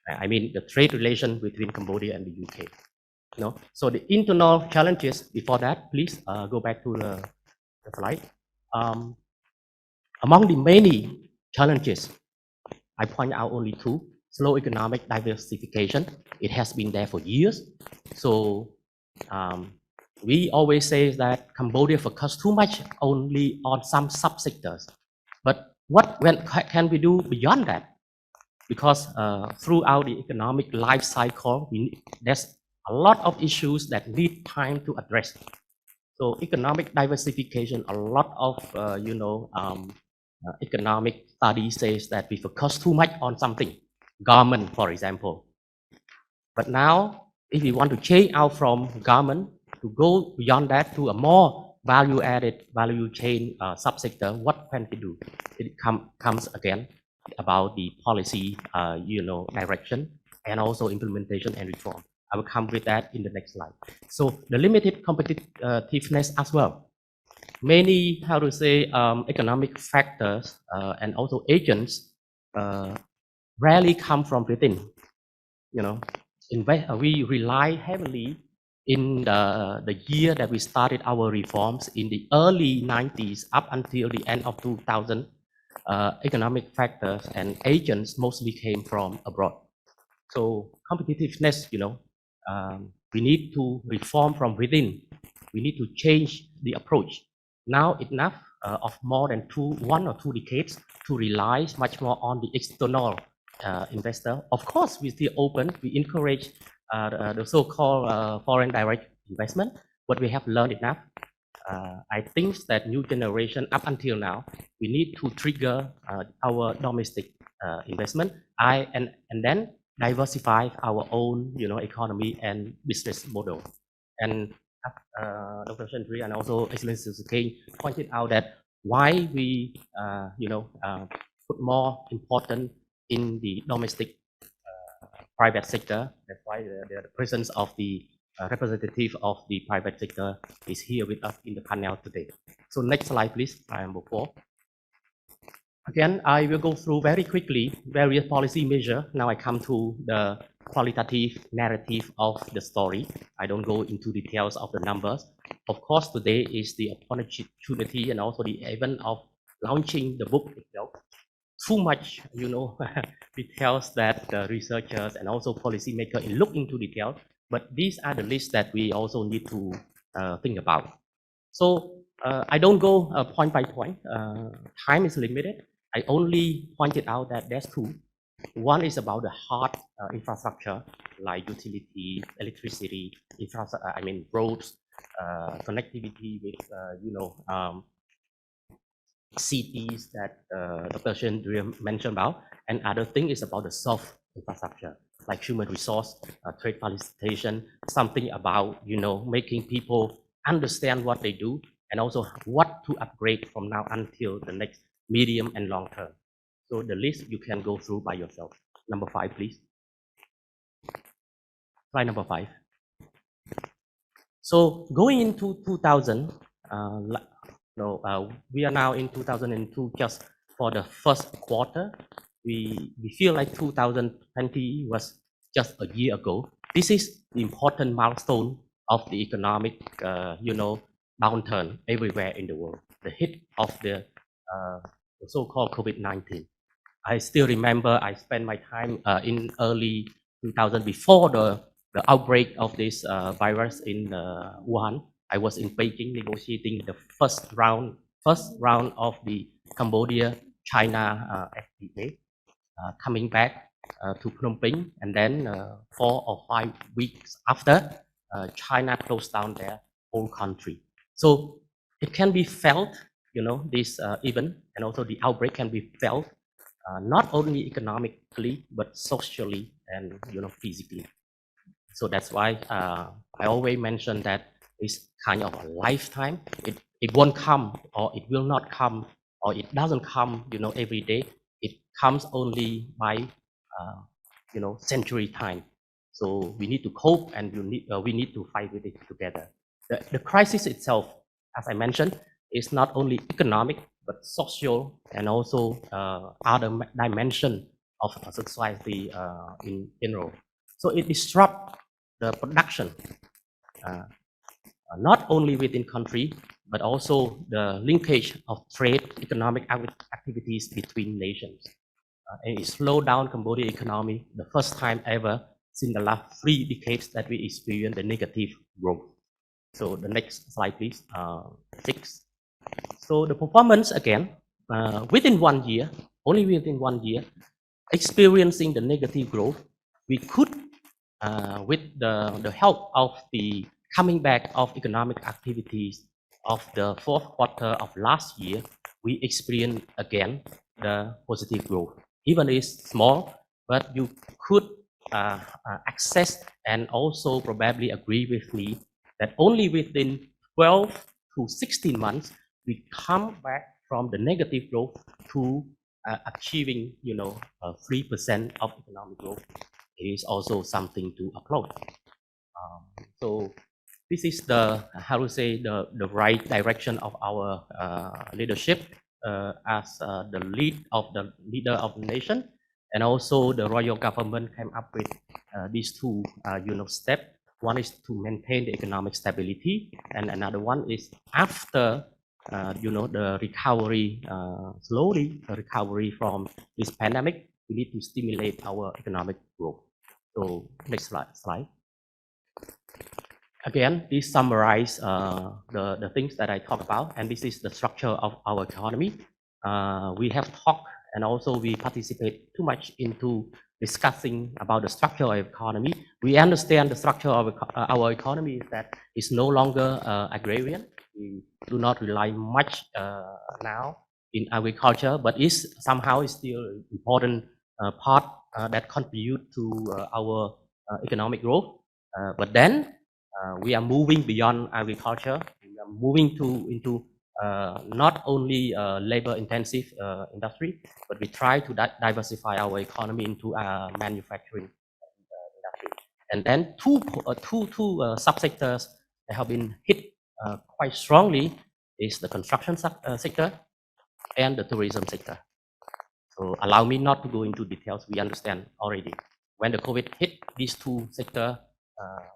I mean the trade relation between Cambodia and the UK. So the internal challenges before that, please go back to the slide. Among the many challenges, I point out only two. Slow economic diversification. It has been there for years. So we always say that Cambodia focuses too much only on some subsectors. But what can we do beyond that? Because throughout the economic life cycle, there's a lot of issues that need time to address. So economic diversification, a lot of economic study says that we focus too much on something, garment, for example. But now, if we want to change out from garment to go beyond that to a more value-added, value chain subsector, what can we do? It comes again about the policy, direction, and also implementation and reform. I will come with that in the next slide. So the limited competitiveness as well. Many, economic factors and also agents rarely come from within. We rely heavily in the year that we started our reforms in the early 90s up until the end of 2000. Economic factors and agents mostly came from abroad. So competitiveness, we need to reform from within. We need to change the approach. Now enough of more than 1 or 2 decades to rely much more on the external investor. Of course, we still open. We encourage the so-called foreign direct investment, but we have learned enough. I think that new generation up until now, we need to trigger our domestic investment and then diversify our own economy and business model. And Dr. Shandre and also Excellency Sukain pointed out that why we put more important in the domestic private sector. That's why the presence of the representative of the private sector is here with us in the panel today. So next slide, please. I am before. Again, I will go through very quickly various policy measures. Now I come to the qualitative narrative of the story. I don't go into details of the numbers. Of course, today is the opportunity and also the event of launching the book itself. Too much, details that the researchers and also policymakers look into detail, but these are the lists that we also need to think about. So I don't go point by point. Time is limited. I only pointed out that there's two. One is about the hard infrastructure like utility, electricity, roads, connectivity with cities that Dr. Shandre mentioned about. And other thing is about the soft infrastructure like human resource, trade facilitation, something about making people understand what they do and also what to upgrade from now until the next medium and long term. So the list you can go through by yourself. Number 5, please. Slide number 5. So going into 2000, we are now in 2002 just for the first quarter. We feel like 2020 was just a year ago. This is the important milestone of the economic, downturn everywhere in the world. The hit of the so-called COVID-19. I still remember I spent my time in early 2000 before the outbreak of this virus in Wuhan. I was in Beijing negotiating the first round of the Cambodia-China FTA. Coming back to Phnom Penh, and then 4 or 5 weeks after, China closed down their whole country. So it can be felt, this event and also the outbreak can be felt not only economically but socially and physically. So that's why I always mention that it's kind of a lifetime. It won't come, or it will not come, or it doesn't come, every day. It comes only by century time. So we need to cope, and we need to fight with it together. The crisis itself, as I mentioned, is not only economic but social and also other dimension of society in general. So it disrupts the production, not only within country, but also the linkage of trade, economic activities between nations. And it slowed down Cambodia economy the first time ever since the last 3 decades that we experienced the negative growth. So the next slide, please, 6. So the performance again, within 1 year, only within 1 year, experiencing the negative growth, we could, with the help of the coming back of economic activities of the 4th quarter of last year, we experienced again the positive growth. Even it's small, but you could access and also probably agree with me that only within 12 to 16 months, we come back from the negative growth to achieving, 3% of economic growth. It is also something to applaud. So this is the right direction of our leadership as the leader of the nation, and also the royal government came up with these 2 steps. One is to maintain the economic stability, and another one is after the recovery, slowly recovery from this pandemic, we need to stimulate our economic growth. So next slide. Again, this summarizes the things that I talked about, and this is the structure of our economy. We have talked and also we participate too much into discussing about the structure of our economy. We understand the structure of our economy is that it's no longer agrarian. We do not rely much now in agriculture, but is somehow is still an important part that contribute to our economic growth. But then we are moving beyond agriculture. We are moving into not only labor-intensive industry, but we try to diversify our economy into manufacturing industry. And then two subsectors that have been hit quite strongly is the construction sector and the tourism sector. So allow me not to go into details. We understand already. When the COVID hit, these two sectors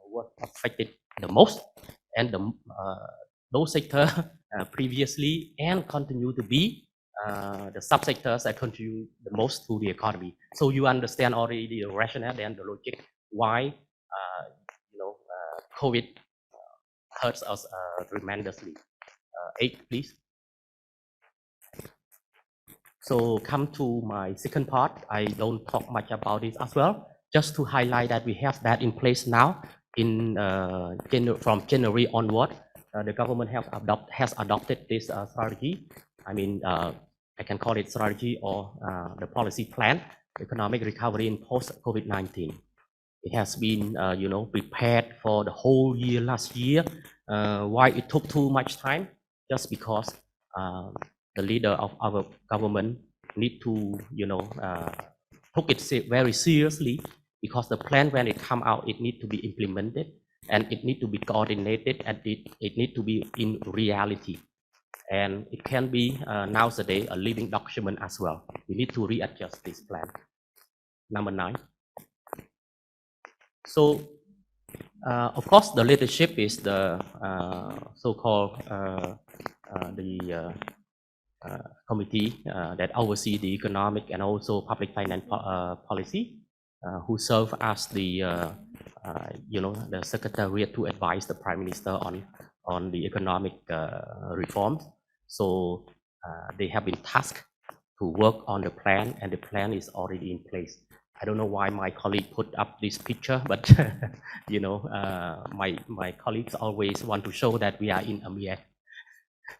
were affected the most, and those sectors previously and continue to be the subsectors that contribute the most to the economy. So you understand already the rationale and the logic why COVID hurts us tremendously. 8, please. So come to my second part. I don't talk much about it as well. Just to highlight that we have that in place now. From January onward, the government has adopted this strategy. I mean, I can call it strategy or the policy plan, economic recovery in post-COVID-19. It has been, prepared for the whole year last year. Why it took too much time? Just because the leader of our government need to, took it very seriously, because the plan, when it come out, it need to be implemented, and it need to be coordinated, and it need to be in reality. And it can be nowadays a living document as well. We need to readjust this plan. Number 9. So, of course, the leadership is the so-called committee that oversee the economic and also public finance policy, who serve as the the secretariat to advise the Prime Minister on the economic reforms. So they have been tasked to work on the plan, and the plan is already in place. I don't know why my colleague put up this picture, but my colleagues always want to show that we are in AMIA.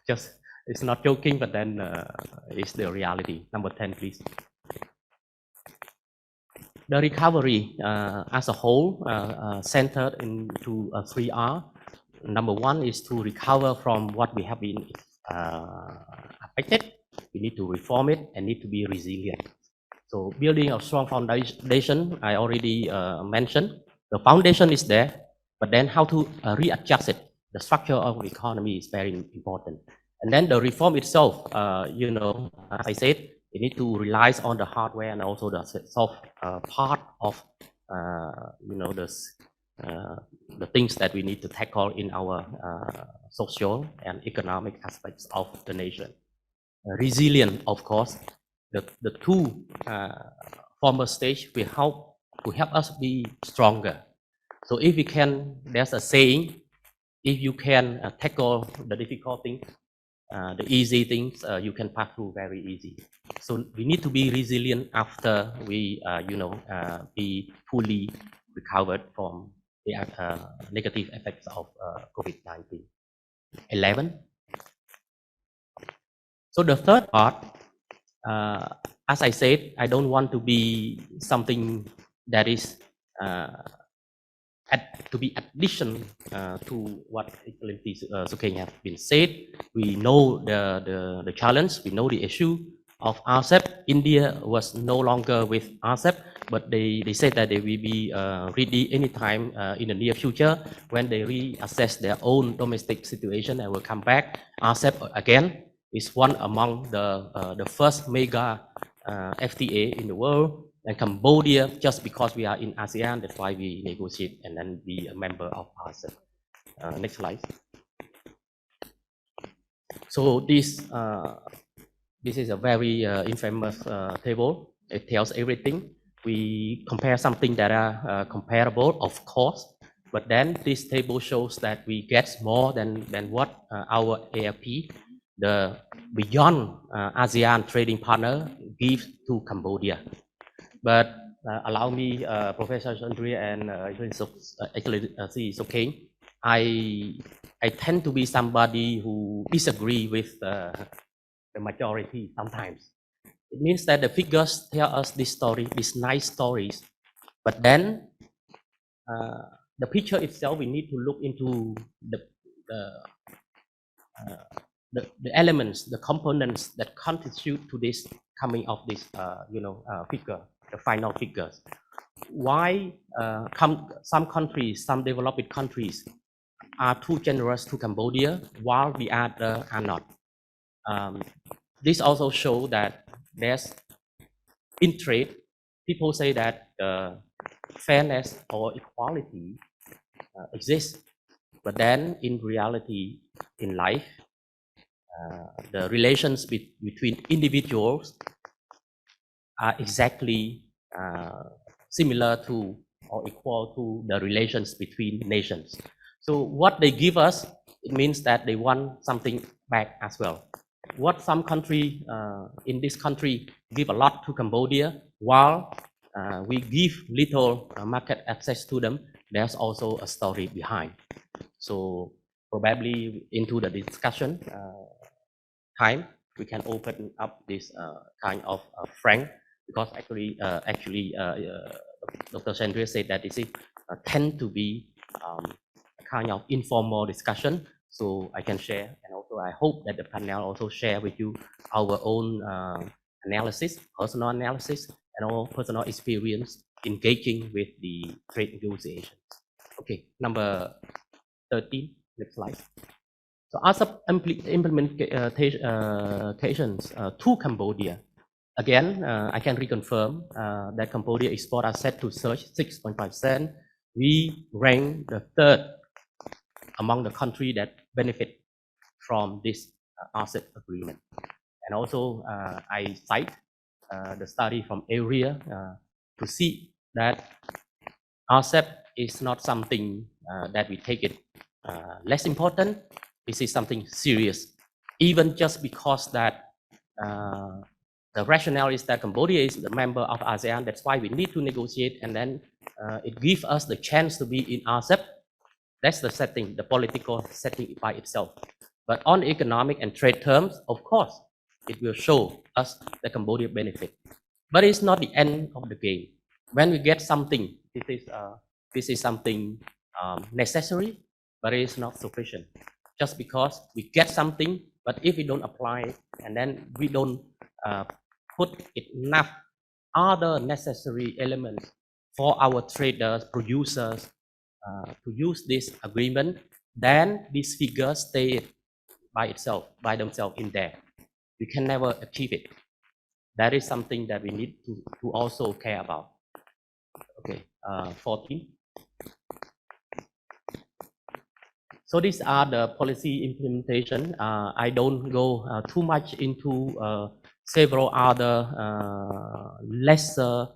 Just, it's not joking, but then it's the reality. Number 10, please. The recovery as a whole centered into 3R. Number 1 is to recover from what we have been affected. We need to reform it and need to be resilient. So building a strong foundation, I already mentioned. The foundation is there, but then how to readjust it. The structure of the economy is very important. And then the reform itself, as I said, it need to rely on the hardware and also the soft part of, the things that we need to tackle in our social and economic aspects of the nation. Resilient, of course. The two former stage will help us be stronger. So if we can, there's a saying, if you can tackle the difficult things, the easy things, you can pass through very easy. So we need to be resilient after we, be fully recovered from the negative effects of COVID-19. 11. So the third part, as I said, I don't want to be something that is to be addition to what Excellency Sukeng have been said. We know the challenge, we know the issue of RCEP. India was no longer with RCEP, but they said that they will be ready anytime in the near future when they reassess their own domestic situation and will come back. RCEP again is one among the first mega FTA in the world. And Cambodia, just because we are in ASEAN, that's why we negotiate and then be a member of RCEP. Next slide. So this is a very infamous table. It tells everything. We compare something that are comparable, of course, but then this table shows that we get more than what our AFP, the beyond ASEAN trading partner, gives to Cambodia. But allow me, Professor Shandre and Excellency Sukeng, I tend to be somebody who disagree with the majority sometimes. It means that the figures tell us this story, these nice stories, but then the picture itself, we need to look into the elements, the components that contribute to this coming of this, figure, the final figures. Why some countries, some developed countries, are too generous to Cambodia, while the others are not? This also shows that there's in trade, people say that fairness or equality exists, but then in reality, in life, the relations between individuals are exactly similar to or equal to the relations between nations. So what they give us, it means that they want something back as well. What some country in this country give a lot to Cambodia, while we give little market access to them, there's also a story behind. So probably into the discussion time, we can open up this kind of frank, because actually Dr. Shandre said that it tend to be a kind of informal discussion. So I can share, and also I hope that the panel also share with you our own analysis, personal analysis, and all personal experience engaging with the trade negotiations. Okay, number 13, next slide. So ASEP implementations to Cambodia. Again, I can reconfirm that Cambodia export asset to search 6.5%. We rank the third among the countries that benefit from this asset agreement. And also, I cite the study from ERIA to see that RCEP is not something that we take it less important. This is something serious, even just because that the rationale is that Cambodia is the member of ASEAN. That's why we need to negotiate, and then it gives us the chance to be in RCEP. That's the setting, the political setting by itself. But on economic and trade terms, of course, it will show us the Cambodia benefit. But it's not the end of the game. When we get something, this is something necessary, but it is not sufficient. Just because we get something, but if we don't apply it, and then we don't put enough other necessary elements for our traders, producers to use this agreement, then these figures stay by themselves in there. We can never achieve it. That is something that we need to also care about. Okay, 14. So these are the policy implementation. I don't go too much into several other lesser,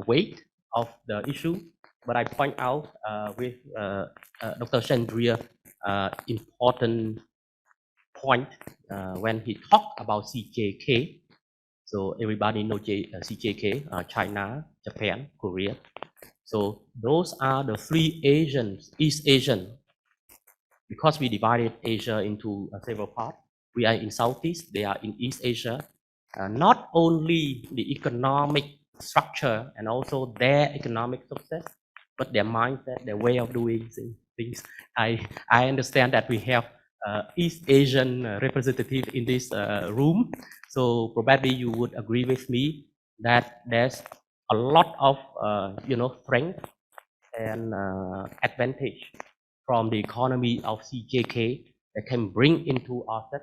weight of the issue, but I point out with Dr. Shandre important point when he talked about CJK. So everybody knows CJK, China, Japan, Korea. So those are the three East Asian, because we divided Asia into several parts. We are in Southeast, they are in East Asia. Not only the economic structure and also their economic success, but their mindset, their way of doing things. I understand that we have East Asian representative in this room, so probably you would agree with me that there's a lot of strength and advantage from the economy of CJK that can bring into RCEP,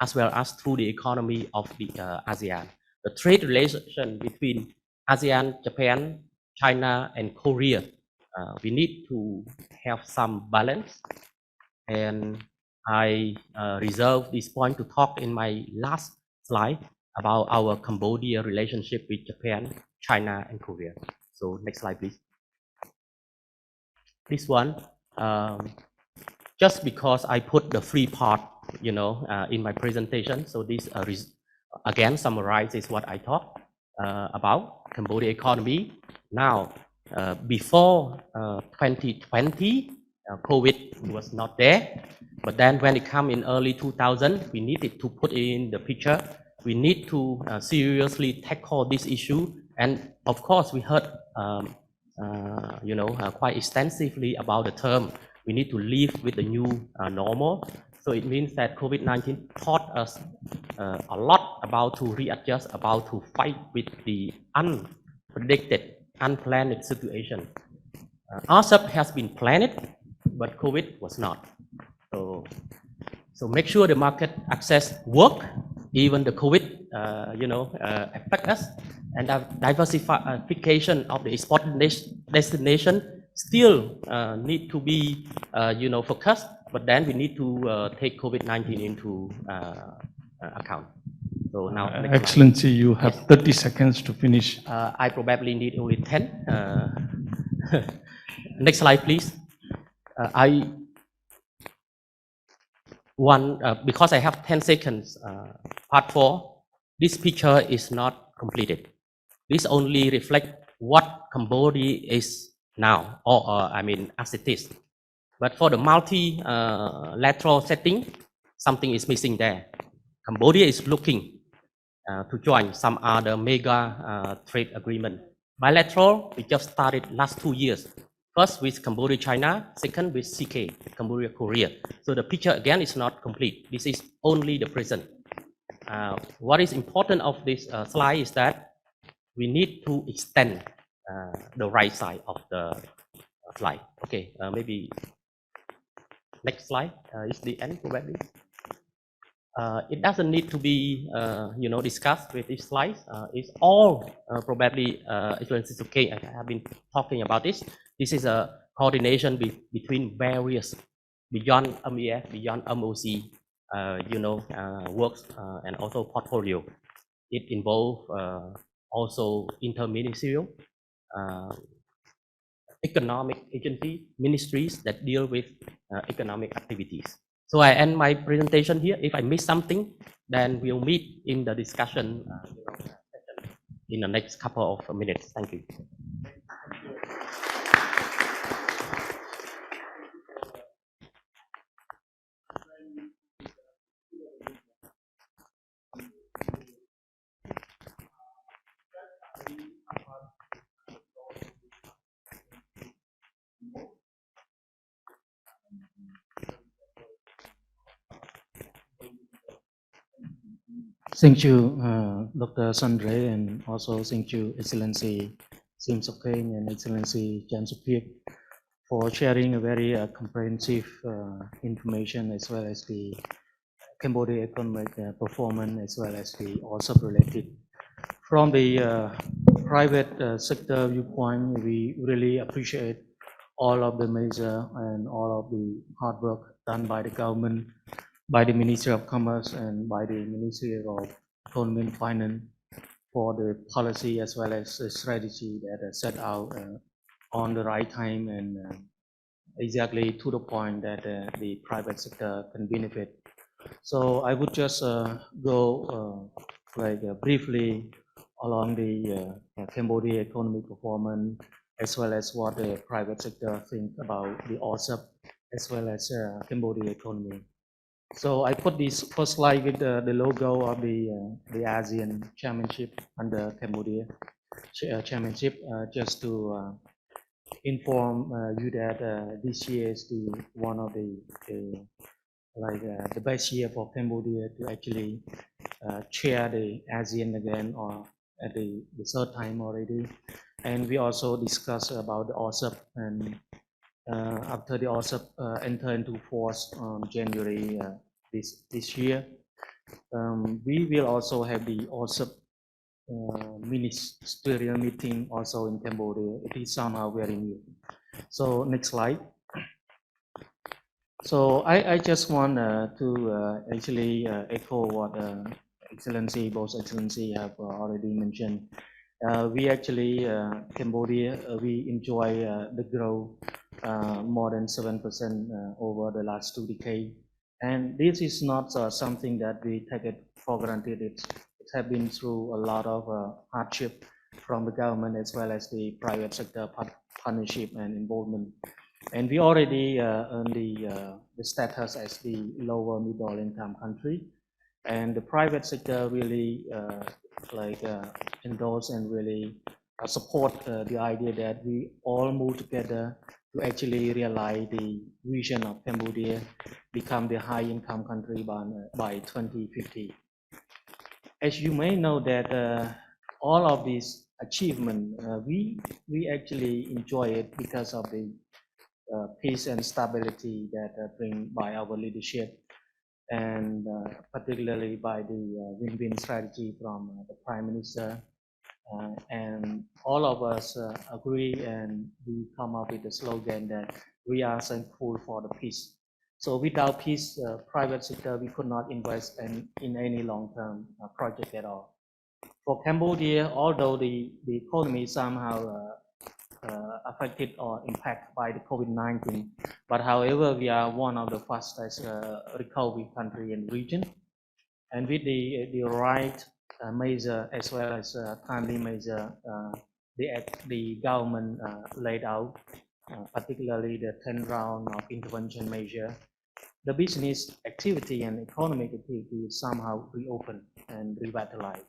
as well as through the economy of the ASEAN. The trade relation between ASEAN, Japan, China, and Korea, we need to have some balance. And I reserve this point to talk in my last slide about our Cambodia relationship with Japan, China, and Korea. So next slide, please. This one, just because I put the three part, in my presentation. So this again summarizes what I talked about Cambodia economy. Now, before 2020, COVID was not there, but then when it came in early 2000, we needed to put in the picture. We need to seriously tackle this issue, and of course, we heard quite extensively about the term. We need to live with the new normal. So it means that COVID-19 taught us a lot about to readjust, about to fight with the unpredicted, unplanned situation. RCEP has been planned, but COVID was not. So make sure the market access work, even the COVID, affect us, and the diversification of the export destination still need to be, focused. But then we need to take COVID-19 into account. So now, next slide. Excellency, you have 30 seconds to finish. I probably need only 10. Next slide, please. Because I have 10 seconds, part 4, this picture is not completed. This only reflects what Cambodia is now, or as it is. But for the multilateral setting, something is missing there. Cambodia is looking to join some other mega trade agreement. Bilateral, we just started last 2 years. First with Cambodia, China, second with CK, Cambodia, Korea. So the picture again is not complete. This is only the present. What is important of this slide is that we need to extend the right side of the slide. Okay, maybe next slide is the end probably. It doesn't need to be, discussed with these slides. It's all probably, Excellency okay. I have been talking about this. This is a coordination between various, beyond MEF, beyond MOC, works and also portfolio. It involves also interministerial, economic agency, ministries that deal with economic activities. So I end my presentation here. If I miss something, then we'll meet in the discussion in the next couple of minutes. Thank you. Thank you, Dr. Shandre, and also thank you, Excellency Sim Sokeng and Excellency Chairmanship, for sharing a very comprehensive information as well as the Cambodia economic performance as well as the also related. From the private sector viewpoint, we really appreciate all of the measures and all of the hard work done by the government, by the Ministry of Commerce and by the Ministry of Economy and Finance for the policy as well as the strategy that are set out on the right time and exactly to the point that the private sector can benefit. So I would just go briefly along the Cambodia economic performance as well as what the private sector think about the RCEP as well as Cambodia economy. So I put this first slide with the logo of the ASEAN Chairmanship under Cambodia Chairmanship, just to inform you that this year is one of the best year for Cambodia to actually chair the ASEAN again, or at the third time already. And we also discussed about the RCEP, and after the RCEP enter into force on January this year, we will also have the RCEP ministerial meeting also in Cambodia. It is somehow very new. So next slide. So I just want to actually echo what Excellency, both Excellency have already mentioned. We actually, Cambodia, we enjoy the growth more than 7% over the last 2 decades. And this is not something that we take it for granted. It has been through a lot of hardship from the government as well as the private sector partnership and involvement. And we already earned the status as the lower middle income country. And the private sector really endorse and really support the idea that we all move together to actually realize the vision of Cambodia become the high income country by 2050. As you may know that all of these achievements, we actually enjoy it because of the peace and stability that bring by our leadership. and particularly by the win-win strategy from the Prime Minister. And all of us agree, and we come up with the slogan that we are thankful for the peace. So without peace, private sector, we could not invest in any long-term project at all. For Cambodia, although the economy somehow affected or impacted by the COVID-19, but however, we are one of the fastest recovery country in the region. And with the right measure as well as timely measure, the government laid out, particularly the 10 round of intervention measure, the business activity and economic activity somehow reopened and revitalized.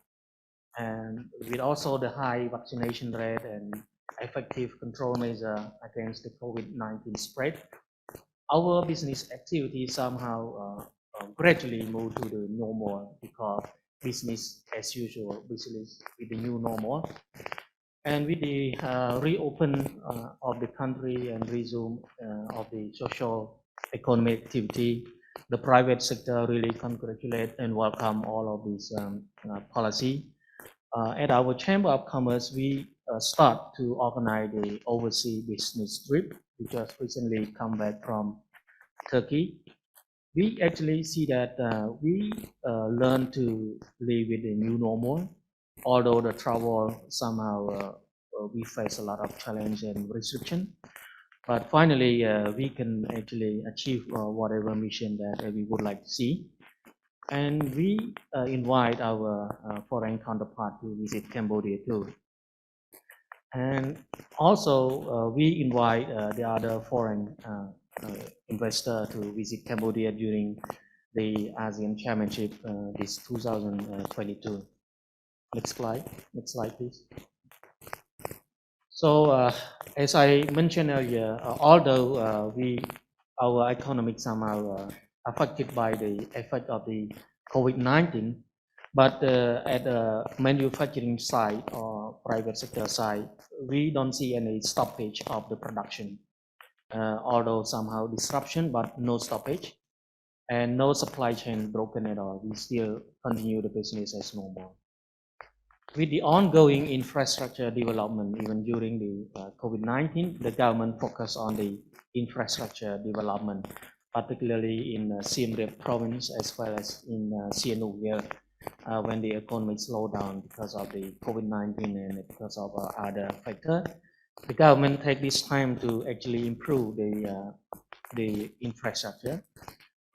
And with also the high vaccination rate and effective control measure against the COVID-19 spread, our business activity somehow gradually moved to the normal, because business as usual, business with the new normal. And with the reopen of the country and resume of the social economic activity, the private sector really congratulate and welcome all of this policy. At our Chamber of Commerce, we start to organize the overseas business trip, which just recently come back from Turkey. We actually see that we learn to live with the new normal, although the travel somehow we face a lot of challenge and restriction. But finally, we can actually achieve whatever mission that we would like to see. And we invite our foreign counterpart to visit Cambodia too. And also, we invite the other foreign investor to visit Cambodia during the ASEAN Chairmanship this 2022. Next slide, please. So, as I mentioned earlier, although our economic somehow affected by the effect of the COVID-19, but at the manufacturing side or private sector side, we don't see any stoppage of the production. Although somehow disruption, but no stoppage, and no supply chain broken at all. We still continue the business as normal. With the ongoing infrastructure development, even during the COVID-19, the government focused on the infrastructure development, particularly in Siem Reap province as well as in Sihanoukville, when the economy slowed down because of the COVID-19 and because of other factors. The government take this time to actually improve the infrastructure.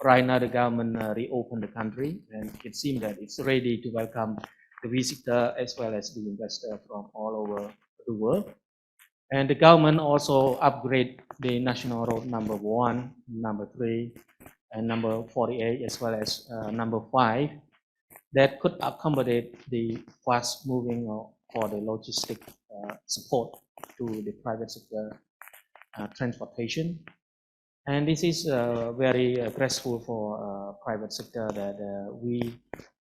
Right now, the government reopened the country, and it seems that it's ready to welcome the visitor as well as the investor from all over the world. And the government also upgrade the national road number 1, number 3, and number 48, as well as number 5, that could accommodate the fast moving for the logistic support to the private sector transportation. And this is very graceful for private sector that we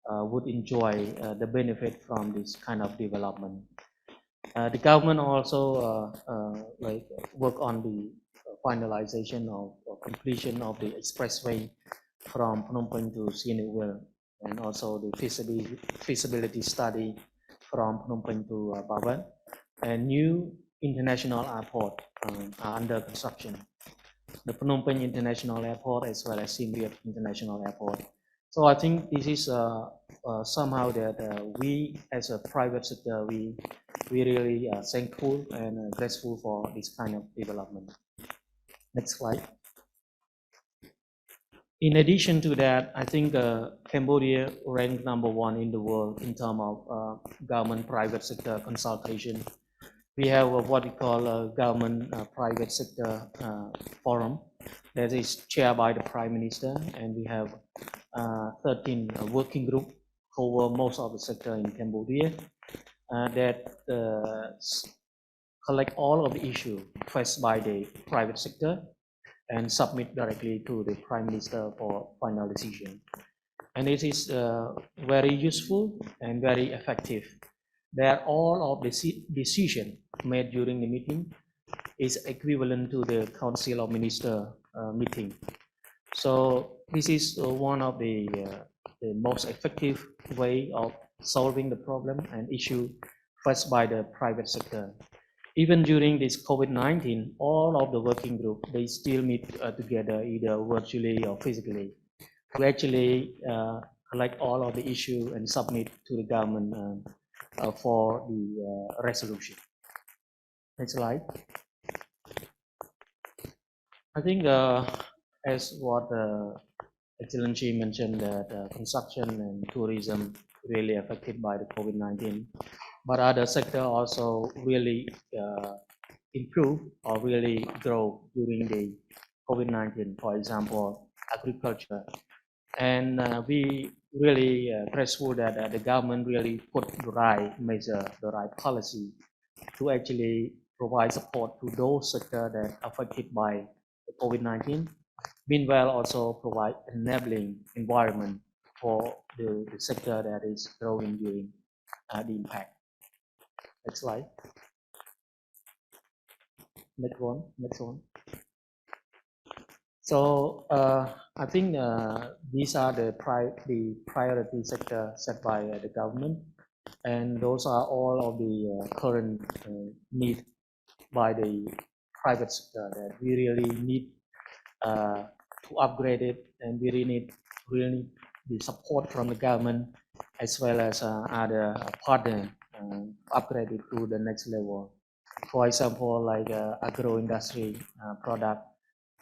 would enjoy the benefit from this kind of development. The government also work on the finalization or completion of the expressway from Phnom Penh to Sihanoukville, and also the feasibility study from Phnom Penh to Bavan, and new international airport are under construction. The Phnom Penh International Airport as well as Siem Reap International Airport. So I think this is somehow that we as a private sector, we really thankful and grateful for this kind of development. Next slide. In addition to that, I think Cambodia ranked number 1 in the world in terms of government-private sector consultation. We have what we call a government-private sector forum that is chaired by the Prime Minister, and we have 13 working group cover most of the sector in Cambodia that collect all of the issues faced by the private sector and submit directly to the Prime Minister for final decision. And it is very useful and very effective. That all of the decision made during the meeting is equivalent to the Council of Ministers meeting. So this is one of the most effective way of solving the problem and issue faced by the private sector. Even during this COVID-19, all of the working group, they still meet together either virtually or physically to actually collect all of the issue and submit to the government for the resolution. Next slide. I think as what Excellency mentioned that construction and tourism really affected by the COVID-19, but other sector also really improve or really grow during the COVID-19. For example, agriculture, and we really grateful that the government really put the right measure, the right policy to actually provide support to those sectors that are affected by the COVID-19. Meanwhile, also provide enabling environment for the sector that is growing during the impact. Next slide. Next one. So I think these are the priority sector set by the government, and those are all of the current need by the private sector that we really need to upgrade it, and we really need the support from the government as well as other partners upgrade it to the next level. For example, like agro industry product,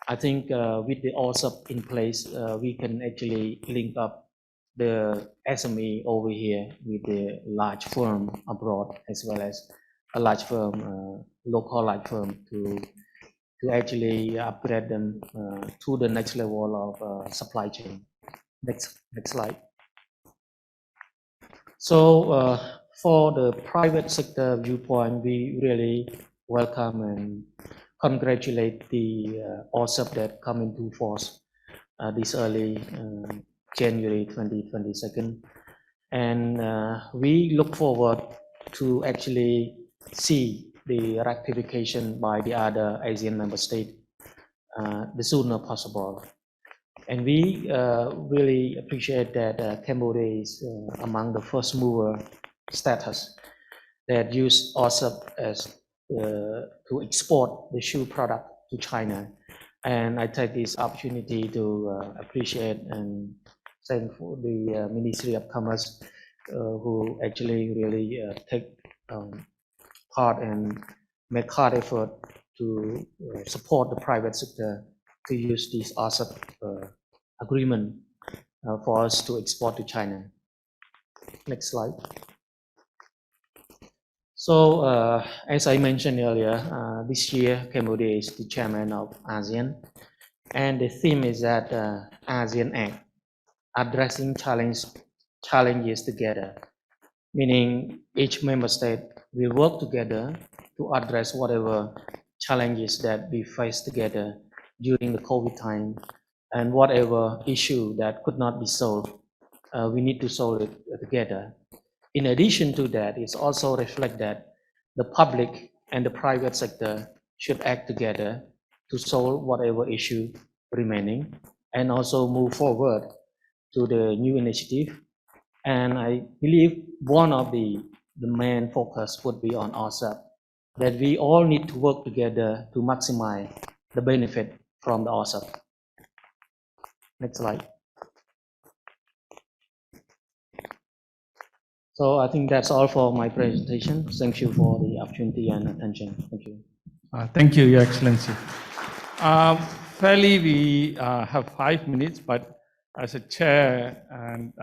I think with the RCEP in place, we can actually link up the SME over here with the large firm abroad as well as a large firm, local large firm to actually upgrade them to the next level of supply chain. Next slide. So for the private sector viewpoint, we really welcome and congratulate the RCEP that come into force this early January 2022, and we look forward to actually see the ratification by the other ASEAN member states the sooner possible. And we really appreciate that Cambodia is among the first mover status that use RCEP as to export the shoe product to China. And I take this opportunity to appreciate and thank for the Ministry of Commerce who actually really take part and make hard effort to support the private sector to use this RCEP agreement for us to export to China. Next slide. So as I mentioned earlier, this year Cambodia is the chairman of ASEAN, and the theme is that ASEAN Act, addressing challenges together, meaning each member state will work together to address whatever challenges that we face together during the COVID time, and whatever issue that could not be solved, we need to solve it together. In addition to that, it's also reflect that the public and the private sector should act together to solve whatever issue remaining and also move forward to the new initiative. And I believe one of the main focus would be on RCEP, that we all need to work together to maximize the benefit from the RCEP. Next slide. So I think that's all for my presentation. Thank you for the opportunity and attention. Thank you. Thank you, Your Excellency. Fairly, we have 5 minutes, but as a chair, and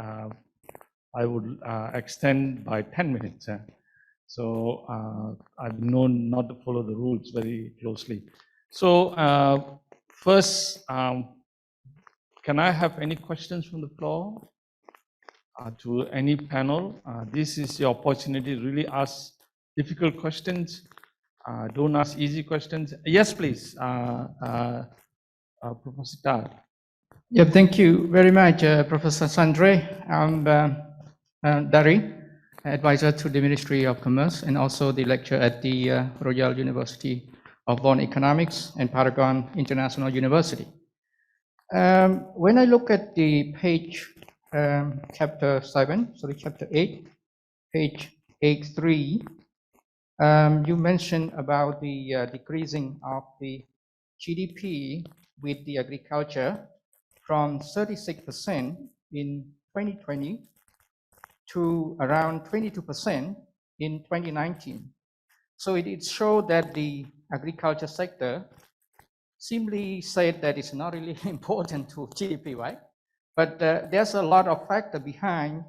I would extend by 10 minutes. So I've known not to follow the rules very closely. So first, can I have any questions from the floor to any panel? This is your opportunity to really ask difficult questions. Don't ask easy questions. Yes, please, Professor Tar. Yeah, thank you very much, Professor Shandre. I'm Dari, advisor to the Ministry of Commerce and also the lecturer at the Royal University of Bonn Economics and Paragon International University. When I look at the page, chapter 8, page 83, you mentioned about the decreasing of the GDP with the agriculture from 36% in 2020 to around 22% in 2019. So it showed that the agriculture sector simply said that it's not really important to GDP, right? But there's a lot of factor behind.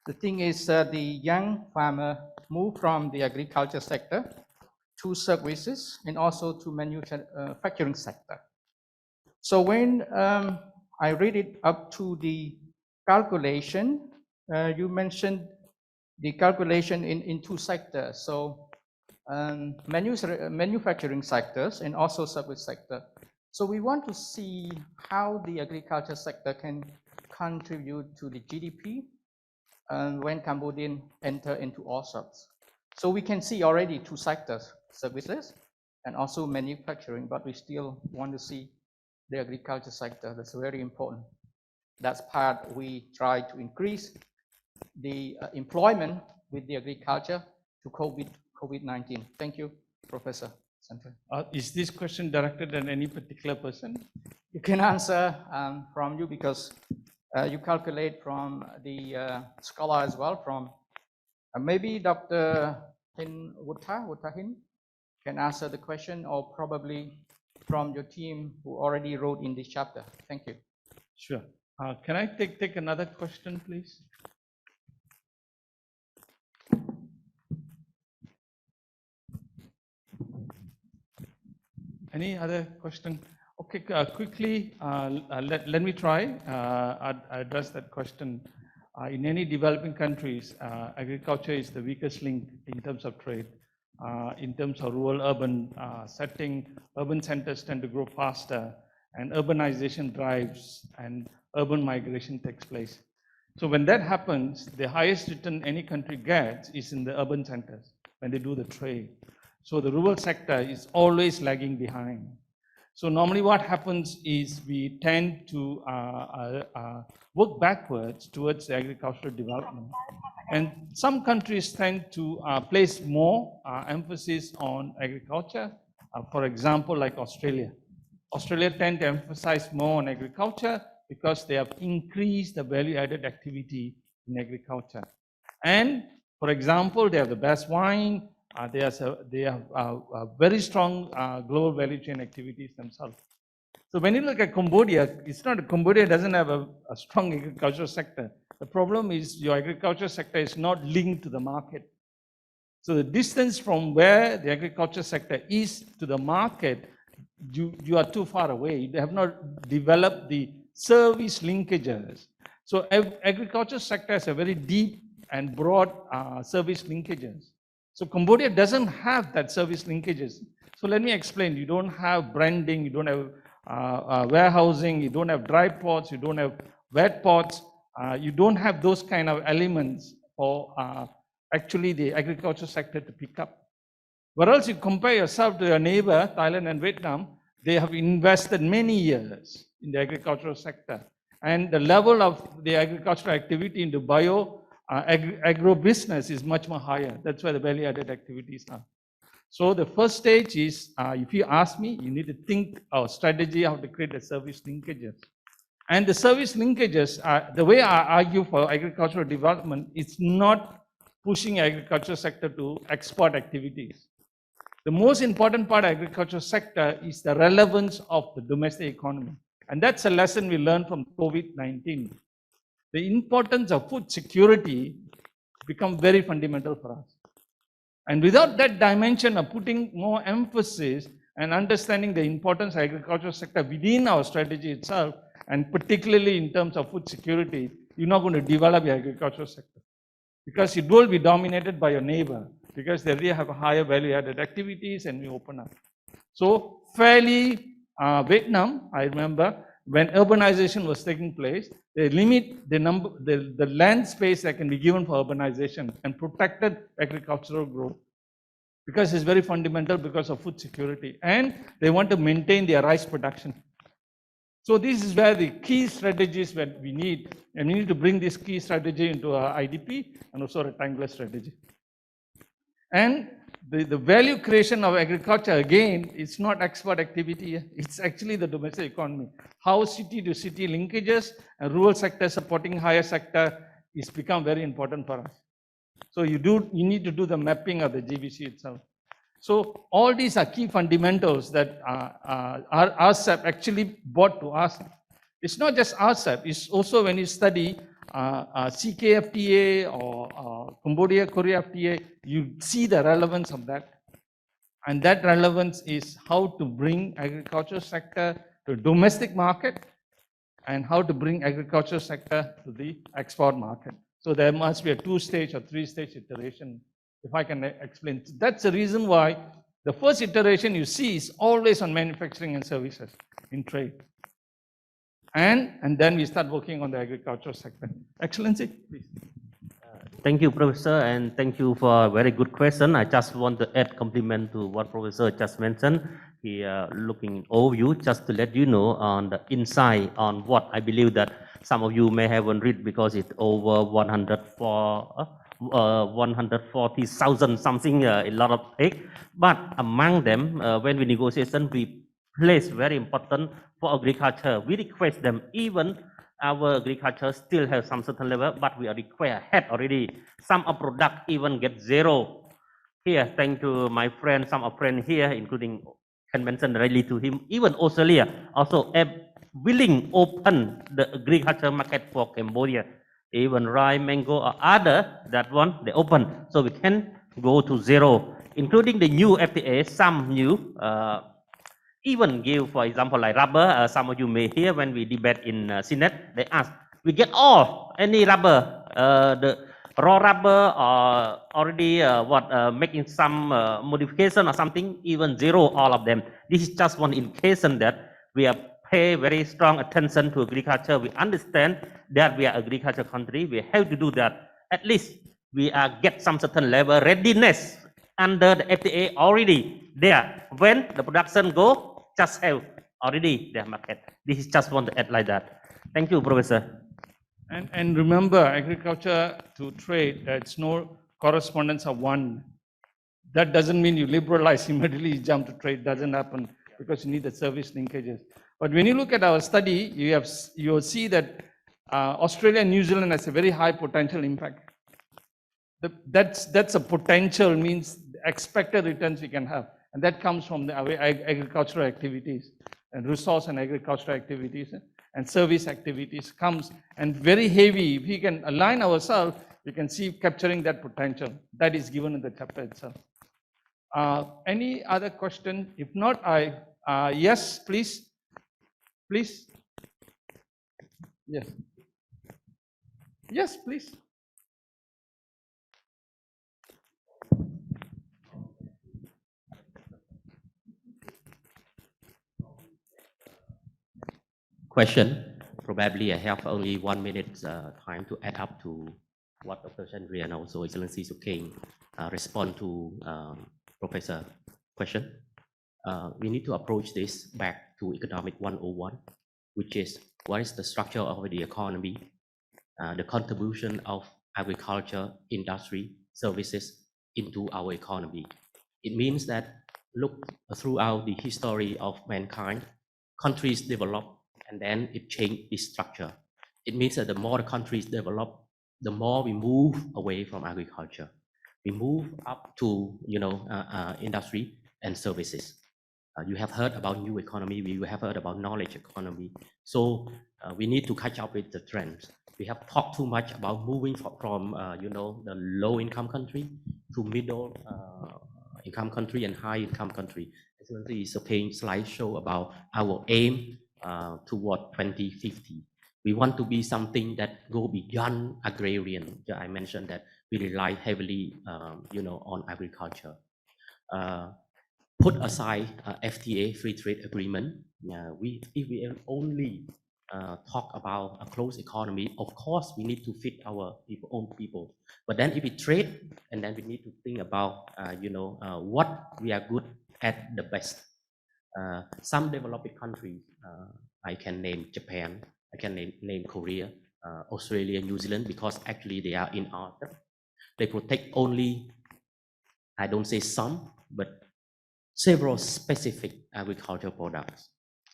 The thing is the young farmer moved from the agriculture sector to services and also to manufacturing sector. So when I read it up to the calculation, you mentioned the calculation in two sectors. So manufacturing sectors and also service sector. So we want to see how the agriculture sector can contribute to the GDP when Cambodian enter into RCEP. So we can see already two sectors, services and also manufacturing, but we still want to see the agriculture sector. That's very important. That's part we try to increase the employment with the agriculture to COVID-19. Thank you, Professor Shandre. Is this question directed at any particular person? You can answer from you because you calculate from the scholar as well, from maybe Dr. Hin Wuttahin can answer the question, or probably from your team who already wrote in this chapter. Thank you. Sure. Can I take another question, please? Any other question? Okay, quickly, let me try address that question. In any developing countries, agriculture is the weakest link in terms of trade. In terms of rural-urban setting, urban centers tend to grow faster, and urbanization drives and urban migration takes place. So when that happens, the highest return any country gets is in the urban centers when they do the trade. So the rural sector is always lagging behind. So normally what happens is we tend to work backwards towards the agricultural development. And some countries tend to place more emphasis on agriculture. For example, like Australia. Australia tend to emphasize more on agriculture because they have increased the value-added activity in agriculture. And for example, they have the best wine. They have very strong global value chain activities themselves. So when you look at Cambodia, it's not Cambodia doesn't have a strong agricultural sector. The problem is your agriculture sector is not linked to the market. So the distance from where the agriculture sector is to the market, you are too far away. You have not developed the service linkages. So agriculture sector has a very deep and broad service linkages. So Cambodia doesn't have that service linkages. So let me explain. You don't have branding, you don't have warehousing, you don't have dry ports, you don't have wet ports, you don't have those kind of elements for actually the agriculture sector to pick up. Whereas you compare yourself to your neighbor, Thailand and Vietnam, they have invested many years in the agricultural sector. And the level of the agricultural activity into agro-business is much more higher. That's where the value-added activities are. So the first stage is, if you ask me, you need to think our strategy how to create the service linkages. And the service linkages, the way I argue for agricultural development, it's not pushing agriculture sector to export activities. The most important part of agriculture sector is the relevance of the domestic economy. And that's a lesson we learned from COVID-19. The importance of food security become very fundamental for us. And without that dimension of putting more emphasis and understanding the importance of agriculture sector within our strategy itself, and particularly in terms of food security, you're not going to develop your agricultural sector. Because it will be dominated by your neighbor, because they really have a higher value-added activities and we open up. So fairly, Vietnam, I remember, when urbanization was taking place, they limit the land space that can be given for urbanization and protected agricultural growth. Because it's very fundamental because of food security. And they want to maintain their rice production. So this is where the key strategies that we need, and we need to bring this key strategy into our IDP and also rectangular strategy. And the value creation of agriculture, again, it's not export activity, it's actually the domestic economy. How city to city linkages and rural sector supporting higher sector is become very important for us. So you need to do the mapping of the GBC itself. So all these are key fundamentals that RCEP actually brought to us. It's not just RCEP, it's also when you study CKFTA or Cambodia, Korea FTA, you see the relevance of that. And that relevance is how to bring agriculture sector to domestic market and how to bring agriculture sector to the export market. So there must be a 2-stage or 3-stage iteration, if I can explain. That's the reason why the first iteration you see is always on manufacturing and services in trade. And then we start working on the agricultural sector. Excellency, please. Thank you, Professor, and thank you for a very good question. I just want to add compliment to what Professor just mentioned. He looking overview, just to let you know on the insight on what I believe that some of you may haven't read because it's over 140,000 something, a lot of page. But among them, when we negotiation, we place very important for agriculture. We request them even our agriculture still has some certain level, but we are required had already some of product even get zero. Here, thank to my friend, some of friend here, including can mention really to him, even Australia also willing open the agriculture market for Cambodia, even rice, mango or other, that one they open, so we can go to zero, including the new FTA, some new, even give, for example, like rubber. Some of you may hear when we debate in Senate, they ask, we get all, any rubber, the raw rubber or already making some modification or something, even zero, all of them. This is just one indication that we are pay very strong attention to agriculture. We understand that we are agriculture country. We have to do that. At least we are get some certain level readiness under the FTA already there. When the production go, just have already their market. This is just want to add like that. Thank you, Professor. And remember, agriculture to trade, it's no correspondence of one. That doesn't mean you liberalize immediately, jump to trade. Doesn't happen because you need the service linkages. But when you look at our study, you will see that Australia and New Zealand has a very high potential impact. That's a potential, means expected returns we can have. And that comes from the agricultural activities and resource and agricultural activities and service activities comes, and very heavy. If we can align ourselves, we can see capturing that potential. That is given in the chapter itself. Any other question? If not, yes, please. Please. Yes. Yes, please. Question. Probably I have only 1 minute time to add up to what Dr. Shandre and also Excellency Suking respond to Professor question. We need to approach this back to Economic 101, which is what is the structure of the economy, the contribution of agriculture, industry, services into our economy. It means that look throughout the history of mankind, countries develop and then it changed its structure. It means that the more the countries develop, the more we move away from agriculture. We move up to industry and services. You have heard about new economy. We have heard about knowledge economy. So we need to catch up with the trends. We have talked too much about moving from the low income country to middle income country and high income country. Excellency is a slideshow about our aim toward 2050. We want to be something that go beyond agrarian. I mentioned that we rely heavily, on agriculture. Put aside FTA, free trade agreement. If we only talk about a closed economy, of course we need to fit our own people. But then if we trade, and then we need to think about, what we are good at the best. Some developing countries I can name Japan, I can name Korea, Australia, New Zealand, because actually they are in RCEP. They protect only, I don't say some, but several specific agricultural products.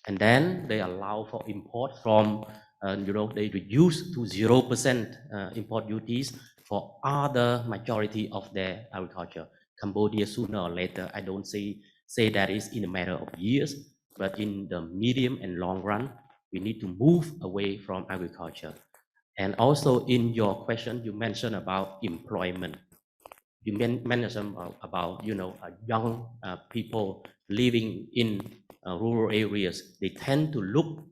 And then they allow for import from, they reduce to 0% import duties for other majority of their agriculture. Cambodia, sooner or later, I don't say that is in a matter of years, but in the medium and long run, we need to move away from agriculture. And also in your question, you mentioned about employment. You mentioned about young people living in rural areas. They tend to look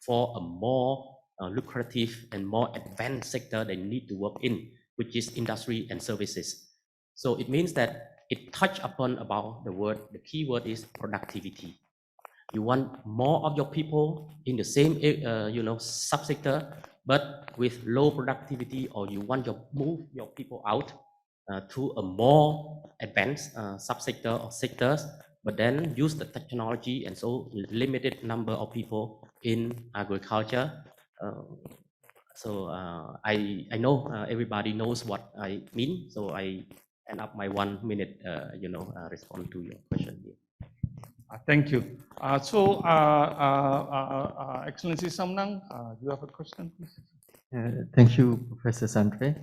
for a more lucrative and more advanced sector they need to work in, which is industry and services. So it means that it touched upon about the key word is productivity. You want more of your people in the same subsector, but with low productivity, or you want to move your people out to a more advanced subsector or sectors, but then use the technology, and so limited number of people in agriculture. I know everybody knows what I mean, so I end up my 1 minute response to your question here. Thank you. Excellency Samnang, you have a question, please? Thank you, Professor Shandre.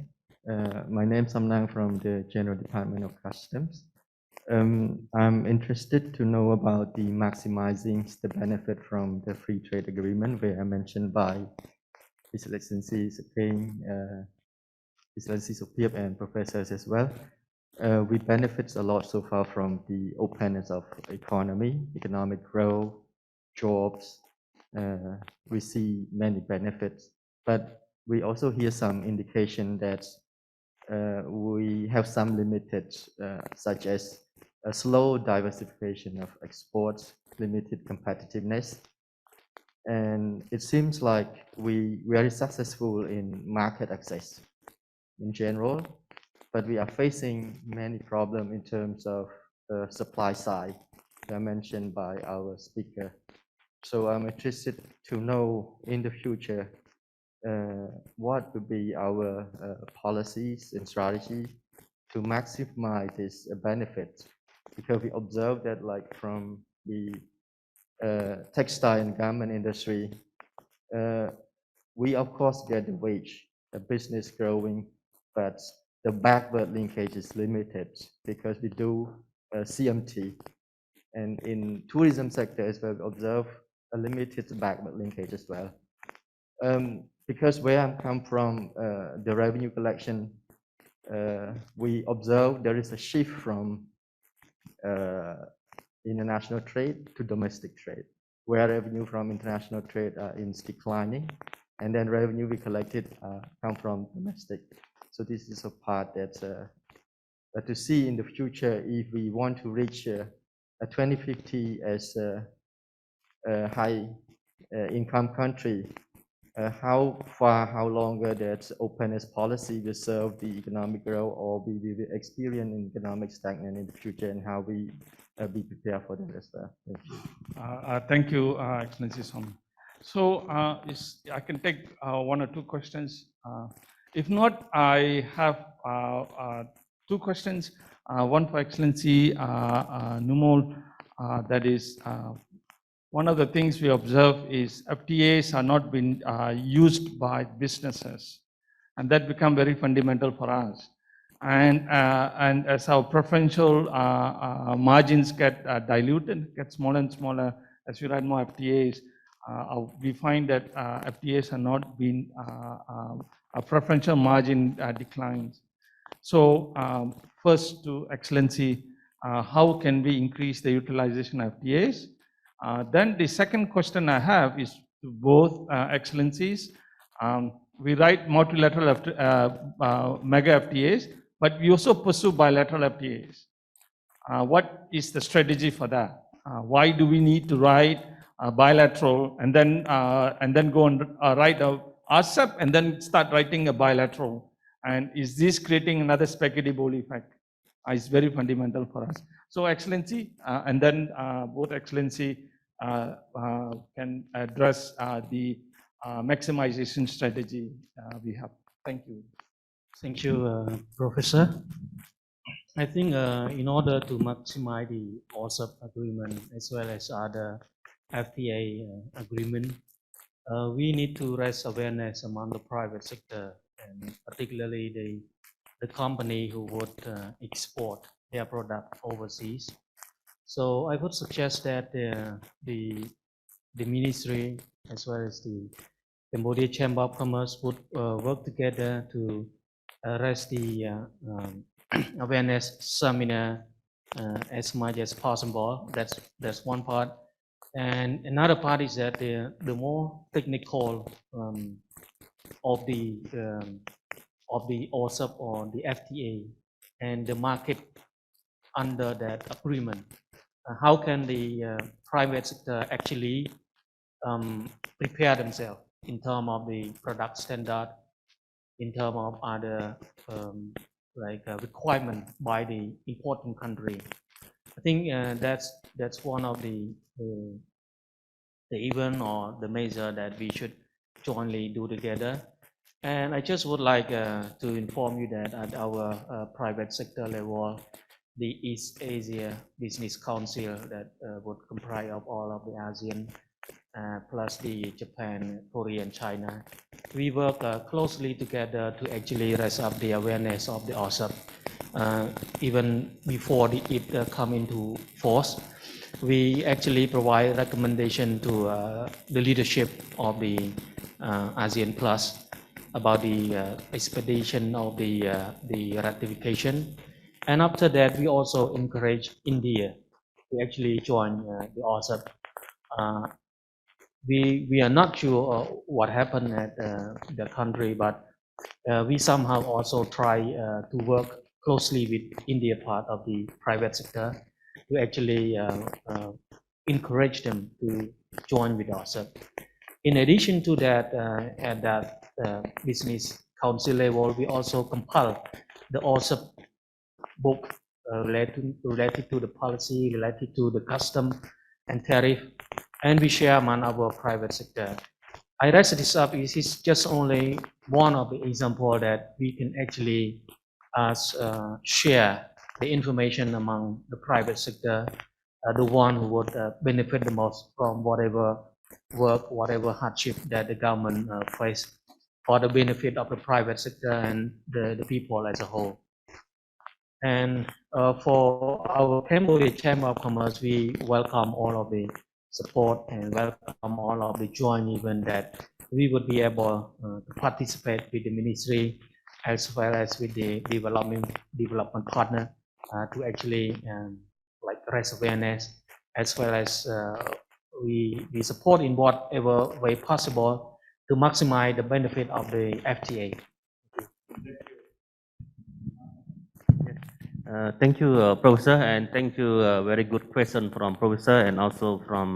My name is Samnang from the General Department of Customs. I'm interested to know about the maximizing the benefit from the free trade agreement, where I mentioned by His Excellency King, Excellency Supiep, and professors as well. We benefit a lot so far from the openness of economy, economic growth, jobs. We see many benefits, but we also hear some indication that we have some limited, such as a slow diversification of exports, limited competitiveness. And it seems like we are successful in market access in general, but we are facing many problems in terms of supply side, as mentioned by our speaker. So I'm interested to know in the future what would be our policies and strategy to maximize this benefit, because we observe that, like, from the textile and garment industry, we of course get the wage, the business growing, but the backward linkage is limited because we do CMT, and in tourism sector as well, we observe a limited backward linkage as well. Because where I come from, the revenue collection, we observe there is a shift from international trade to domestic trade, where revenue from international trade is declining, and then revenue we collected come from domestic. So this is a part that to see in the future, if we want to reach a 2050 as a high income country, how far, how longer that openness policy will serve the economic growth, or we will experience economic stagnant in the future, and how we be prepared for that as well. Thank you. Thank you, Excellency Som. So I can take 1 or 2 questions. If not, I have 2 questions. One for Excellency Numol, that is, one of the things we observe is FTAs are not being used by businesses, and that become very fundamental for us. And as our preferential margins get diluted, get smaller and smaller, as we write more FTAs, we find that FTAs are not being, a preferential margin declines. So first to Excellency, how can we increase the utilization of FTAs? Then the second question I have is to both Excellencies. We write multilateral mega FTAs, but we also pursue bilateral FTAs. What is the strategy for that? Why do we need to write bilateral and then go and write a RCEP and then start writing a bilateral? And is this creating another spaghetti bowl effect? It's very fundamental for us. So Excellency, and then both Excellency, can address the maximization strategy we have. Thank you. Thank you, Professor. I think in order to maximize the RCEP agreement as well as other FTA agreement, we need to raise awareness among the private sector and particularly the company who would export their product overseas. So I would suggest that the ministry as well as the Cambodia Chamber of Commerce would work together to raise the awareness seminar as much as possible. That's one part. And another part is that the more technical of the RCEP or the FTA and the market under that agreement. How can the private sector actually prepare themselves in terms of the product standard, in terms of other requirement by the importing country? I think that's one of the event or the measure that we should jointly do together. And I just would like to inform you that at our private sector level, the East Asia Business Council that would comprise of all of the ASEAN plus the Japan, Korea, and China. We work closely together to actually raise up the awareness of the RCEP. Even before it come into force, we actually provide recommendation to the leadership of the ASEAN Plus about the expedition of the ratification. And after that, we also encourage India to actually join the RCEP. We are not sure what happened at the country, but we somehow also try to work closely with India part of the private sector to actually encourage them to join with RCEP. In addition to that, at that business council level, we also compile the RCEP book related to the policy, related to the custom and tariff, and we share among our private sector. I raise this up. This is just only one of the example that we can actually share the information among the private sector, the one who would benefit the most from whatever work, whatever hardship that the government face, for the benefit of the private sector and the people as a whole. And for our Cambodia Chamber of Commerce, we welcome all of the support and welcome all of the joint event that we would be able to participate with the ministry as well as with the development partner to actually raise awareness, as well as we support in whatever way possible to maximize the benefit of the FTA. Thank you, Professor, and thank you. Very good question from Professor and also from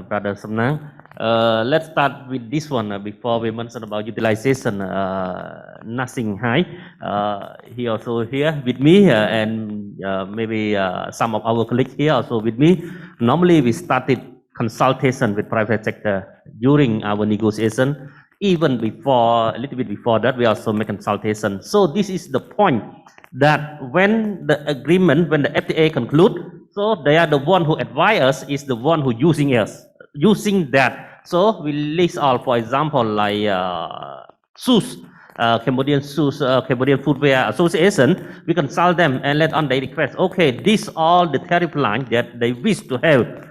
Brother Samnang. Let's start with this one before we mention about utilization. Nothing high. He also here with me, and maybe some of our colleagues here also with me. Normally, we started consultation with private sector during our negotiation. Even before, a little bit before that, we also make consultation. So this is the point that when the agreement, when the FTA conclude, so they are the one who advise us is the one who using us, using that. So we list all, for example, like shoes, Cambodian shoes, Cambodian Footwear Association. We consult them and let on they request, okay, this all the tariff line that they wish to have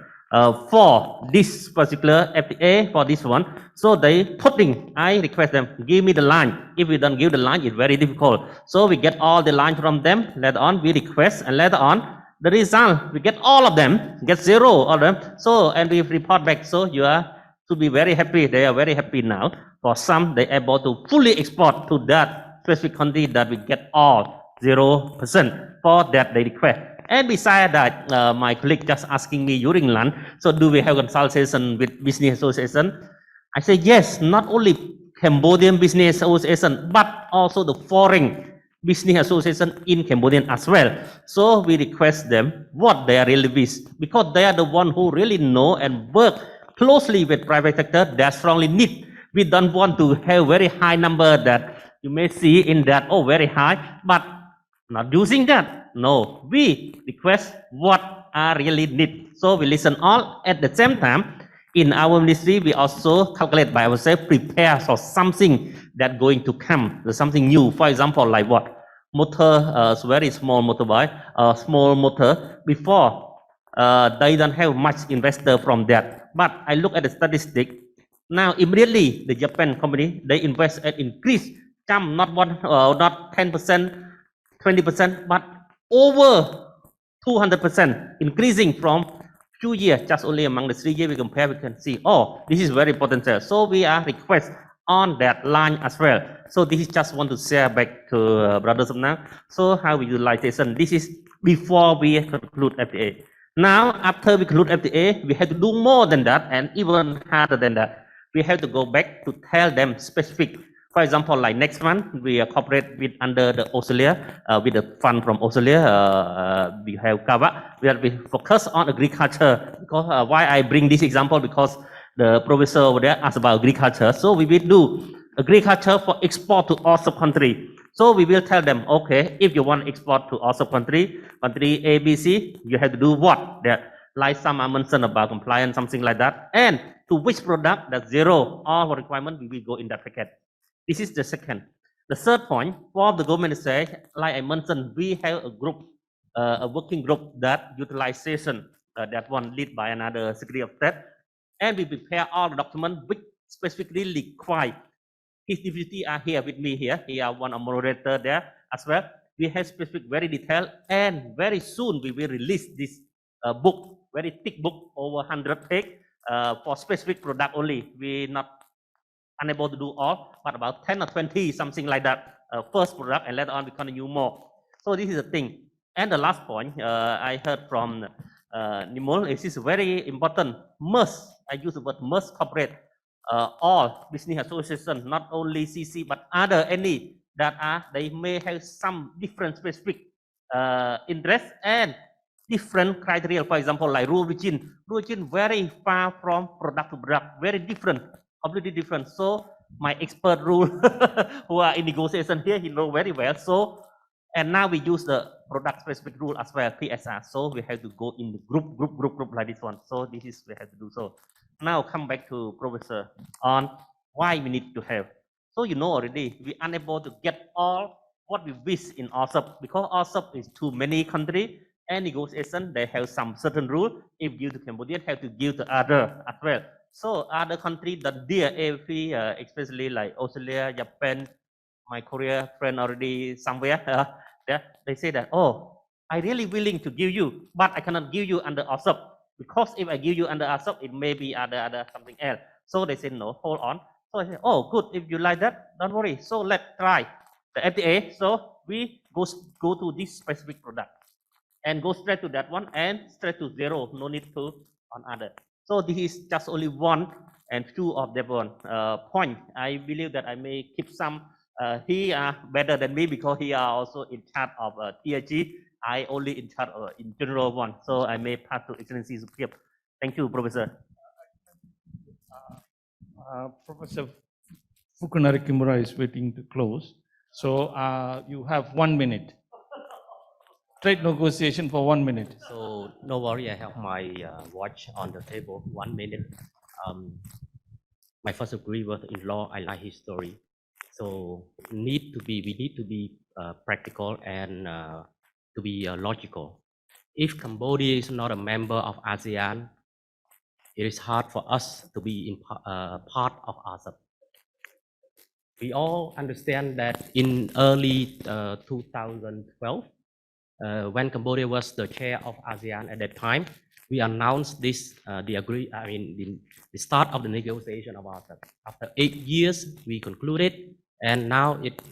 for this particular FTA, for this one. So they putting, I request them, give me the line. If we don't give the line, it's very difficult. So we get all the line from them, later on we request, and later on, the result, we get all of them, get zero all of them. So, and we report back, so you are to be very happy, they are very happy now. For some, they are able to fully export to that specific country that we get all 0% for that they request. And besides that, my colleague just asking me during lunch, so do we have consultation with business association? I say yes, not only Cambodian business association, but also the foreign business association in Cambodian as well. So we request them what they are really wish, because they are the one who really know and work closely with private sector. They strongly need. We don't want to have very high number that you may see in that, oh, very high, but not using that. No, we request what are really need. So we listen all. At the same time, in our ministry, we also calculate by ourselves, prepare for something that going to come, something new. For example, like what? Motor, very small motorbike, small motor. Before, they don't have much investor from that. But I look at the statistic. Now, immediately, the Japan company, they invest and increase, come not 10%, 20%, but over 200%, increasing from few years, just only among the 3 years we compare, we can see, oh, this is very potential. So we are request on that line as well. So this is just want to share back to Brother Samnang. So how we utilization, this is before we conclude FTA. Now, after we conclude FTA, we have to do more than that and even harder than that. We have to go back to tell them specific. For example, like next month, we cooperate with under the Australia, with the fund from Australia, we have Kava. We will be focused on agriculture. Because why I bring this example, because the professor over there asked about agriculture. So we will do agriculture for export to all sub-country. So we will tell them, okay, if you want export to all sub-country, country A, B, C, you have to do what? That, like some are mentioned about compliance, something like that. And to which product, that zero, all requirement, we will go in that packet. This is the second. The third point, for the government to say, like I mentioned, we have a group, a working group that utilization, that one lead by another Secretary of State, and we prepare all the documents which specifically require. His deputy are here with me here. He are one of moderator there as well. We have specific, very detailed, and very soon we will release this book, very thick book, over 100 pages, for specific product only. We not unable to do all, but about 10 or 20, something like that, first product, and later on we continue more. So this is the thing. And the last point, I heard from Nimol, it is very important, must, I use the word must cooperate, all business associations, not only CC, but other any that are, they may have some different specific interest and different criteria. For example, like rule region very far from product to product, very different, completely different. So my expert rule who are in negotiation here, he know very well. So, and now we use the product specific rule as well, PSR. So we have to go in the group like this one. So this is we have to do so. Now come back to Professor on why we need to have. So you know already, we unable to get all what we wish in RCEP, because RCEP is too many countries, and negotiation, they have some certain rule. If give to Cambodia, have to give to other as well. So other countries that dear every, especially like Australia, Japan, my Korea friend already somewhere, they say that, oh, I really willing to give you, but I cannot give you under RCEP, because if I give you under RCEP, it may be other something else. So they say, no, hold on. So I say, oh, good, if you like that, don't worry. So let's try the FTA. So we go to this specific product and go straight to that one and straight to zero, no need to on other. So this is just only one and two of that one point. I believe that I may keep some. He are better than me because he are also in charge of TRG. I only in charge in general one. So I may pass to Excellency Supriya. Thank you, Professor. Professor Fukunari Kimura is waiting to close. So you have 1 minute. Trade negotiation for 1 minute. So no worry, I have my watch on the table. 1 minute. My first degree was in law. I like history. So we need to be practical and to be logical. If Cambodia is not a member of ASEAN, it is hard for us to be in part of RCEP. We all understand that in early 2012, when Cambodia was the chair of ASEAN at that time, we announced this, the start of the negotiation of RCEP. After 8 years, we concluded, and now it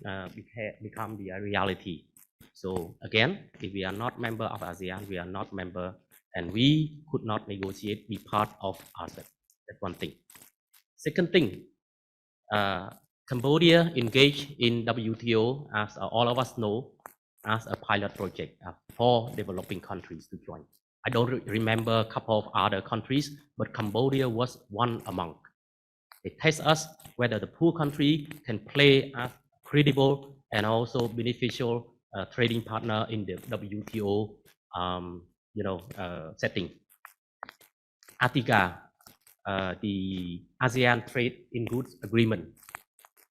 become the reality. So again, if we are not member of ASEAN, we are not member, and we could not negotiate, be part of RCEP. That's one thing. Second thing, Cambodia engaged in WTO, as all of us know, as a pilot project for developing countries to join. I don't remember a couple of other countries, but Cambodia was one among. It tests us whether the poor country can play a credible and also beneficial trading partner in the WTO, setting. ATIGA, the ASEAN Trade in Goods Agreement.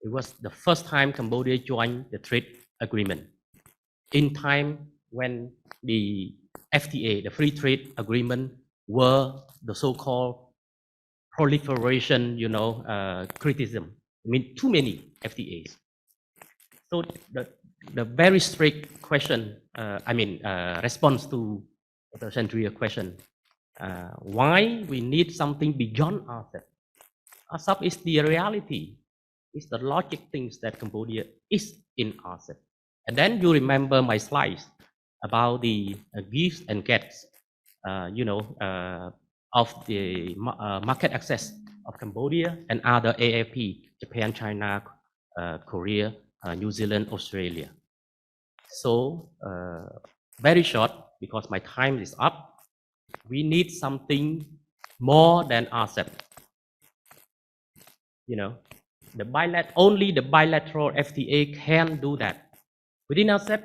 It was the first time Cambodia joined the trade agreement. In time when the FTA, the Free Trade Agreement, were the so-called proliferation, criticism. I mean, too many FTAs. So the very strict question, response to the Shandre question, why we need something beyond RCEP. RCEP is the reality. It's the logic things that Cambodia is in RCEP. And then you remember my slides about the gifts and gets, of the market access of Cambodia and other AFP, Japan, China, Korea, New Zealand, Australia. So very short, because my time is up, we need something more than RCEP. Only the bilateral FTA can do that. Within RCEP,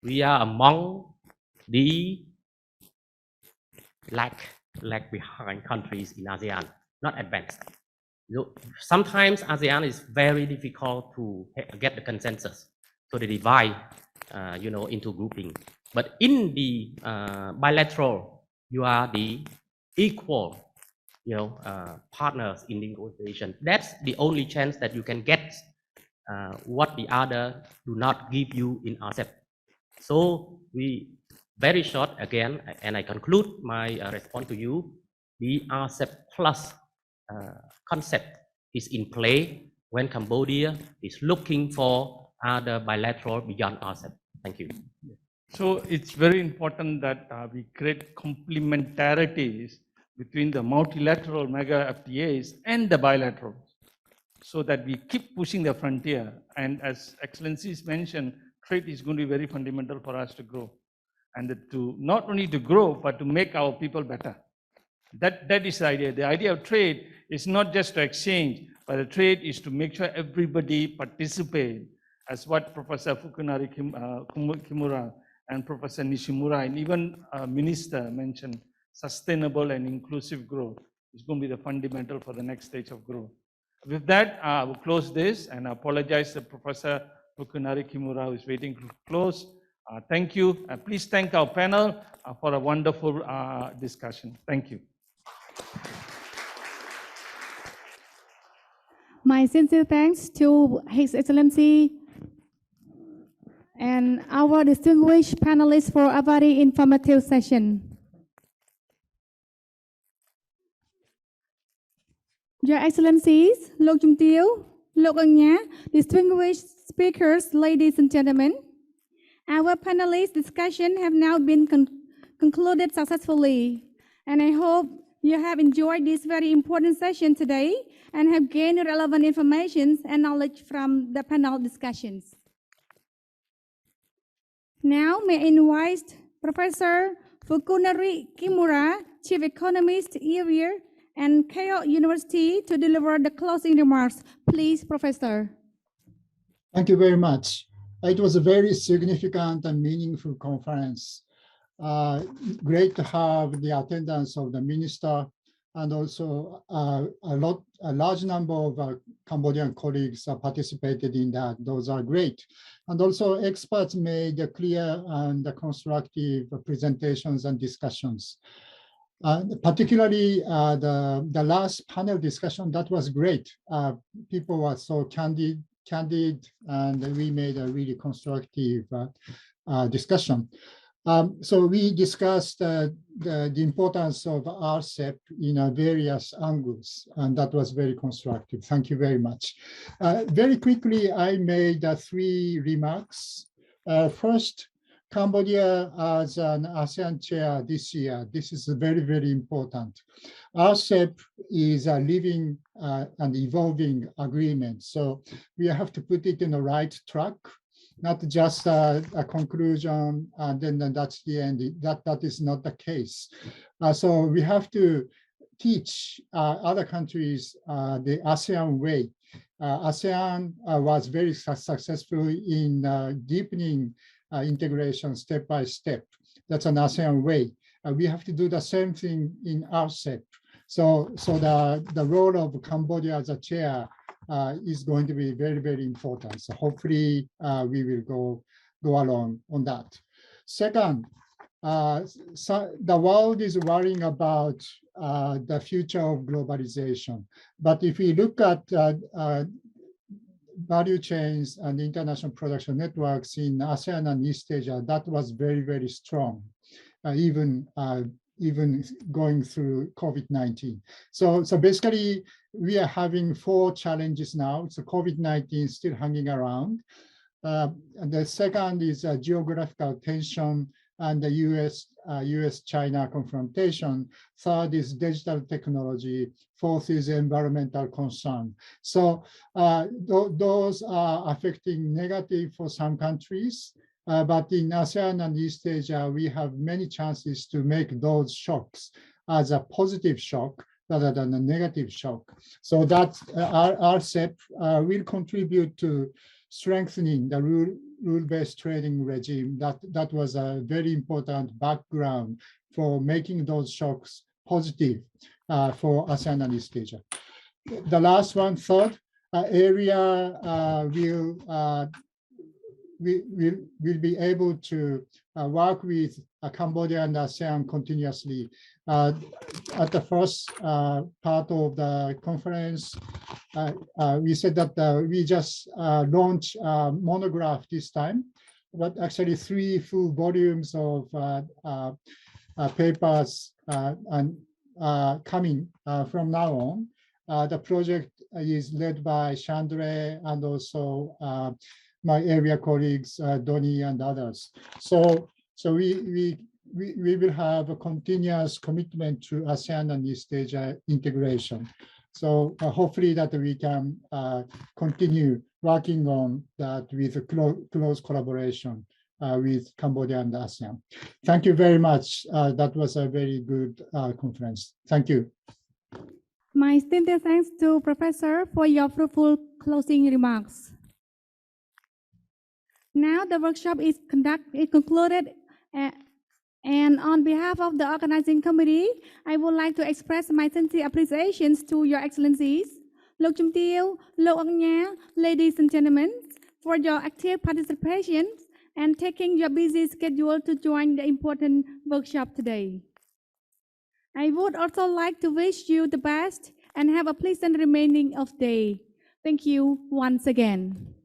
we are among the lag behind countries in ASEAN, not advanced. Sometimes ASEAN is very difficult to get the consensus, so they divide, into grouping. But in the bilateral, you are the equal, partners in negotiation. That's the only chance that you can get what the other do not give you in RCEP. So we, very short again, and I conclude my response to you, the RCEP plus concept is in play when Cambodia is looking for other bilateral beyond RCEP. Thank you. So it's very important that we create complementarities between the multilateral mega FTAs and the bilateral, so that we keep pushing the frontier. And as Excellencies mentioned, trade is going to be very fundamental for us to grow. And to not only to grow, but to make our people better. That is the idea. The idea of trade is not just to exchange, but the trade is to make sure everybody participate, as what Professor Fukunari Kimura and Professor Nishimura and even Minister mentioned, sustainable and inclusive growth is going to be the fundamental for the next stage of growth. With that, I will close this and I apologize to Professor Fukunari Kimura who is waiting to close. Thank you. Please thank our panel for a wonderful discussion. Thank you. My sincere thanks to His Excellency and our distinguished panelists for a very informative session. Your Excellencies, Lok Chung Teo, Lok Ang Nya, distinguished speakers, ladies and gentlemen, our panelists' discussion have now been concluded successfully, and I hope you have enjoyed this very important session today and have gained relevant information and knowledge from the panel discussions. Now, may I invite Professor Fukunari Kimura, Chief Economist, ERIA, and Keio University to deliver the closing remarks. Please, Professor. Thank you very much. It was a very significant and meaningful conference. Great to have the attendance of the minister and also a large number of Cambodian colleagues participated in that. Those are great. And also experts made clear and constructive presentations and discussions. Particularly the last panel discussion, that was great. People were so candid, and we made a really constructive discussion. So we discussed the importance of RCEP in various angles, and that was very constructive. Thank you very much. Very quickly, I made 3 remarks. First, Cambodia as an ASEAN chair this year, this is very, very important. RCEP is a living and evolving agreement. So we have to put it in the right track, not just a conclusion and then that's the end. That is not the case. So we have to teach other countries the ASEAN way. ASEAN was very successful in deepening integration step by step. That's an ASEAN way. We have to do the same thing in RCEP. So the role of Cambodia as a chair is going to be very, very important. So hopefully we will go along on that. Second, so the world is worrying about the future of globalization. But if we look at value chains and international production networks in ASEAN and East Asia, that was very, very strong, even going through COVID-19. So basically, we are having 4 challenges now. So COVID-19 still hanging around. And the second is geographical tension and the US-China confrontation. Third is digital technology. Fourth is environmental concern. So those are affecting negative for some countries. But in ASEAN and East Asia, we have many chances to make those shocks as a positive shock rather than a negative shock. So that our RCEP will contribute to strengthening the rule-based trading regime. That was a very important background for making those shocks positive for ASEAN and East Asia. The last one, third, ERIA will be able to work with Cambodia and ASEAN continuously. At the first part of the conference, we said that we just launched Monograph this time, but actually 3 full volumes of papers and coming from now on. The project is led by Shandre and also my area colleagues, Donnie and others. So we will have a continuous commitment to ASEAN and East Asia integration. So hopefully that we can continue working on that with a close collaboration with Cambodia and ASEAN. Thank you very much. That was a very good conference. Thank you. My sincere thanks to Professor for your fruitful closing remarks. Now the workshop is concluded, and on behalf of the organizing committee, I would like to express my sincere appreciations to Your Excellencies, Lok Chum Teo, Lok Ong Nya, ladies and gentlemen, for your active participation and taking your busy schedule to join the important workshop today. I would also like to wish you the best and have a pleasant remaining of day. Thank you once again.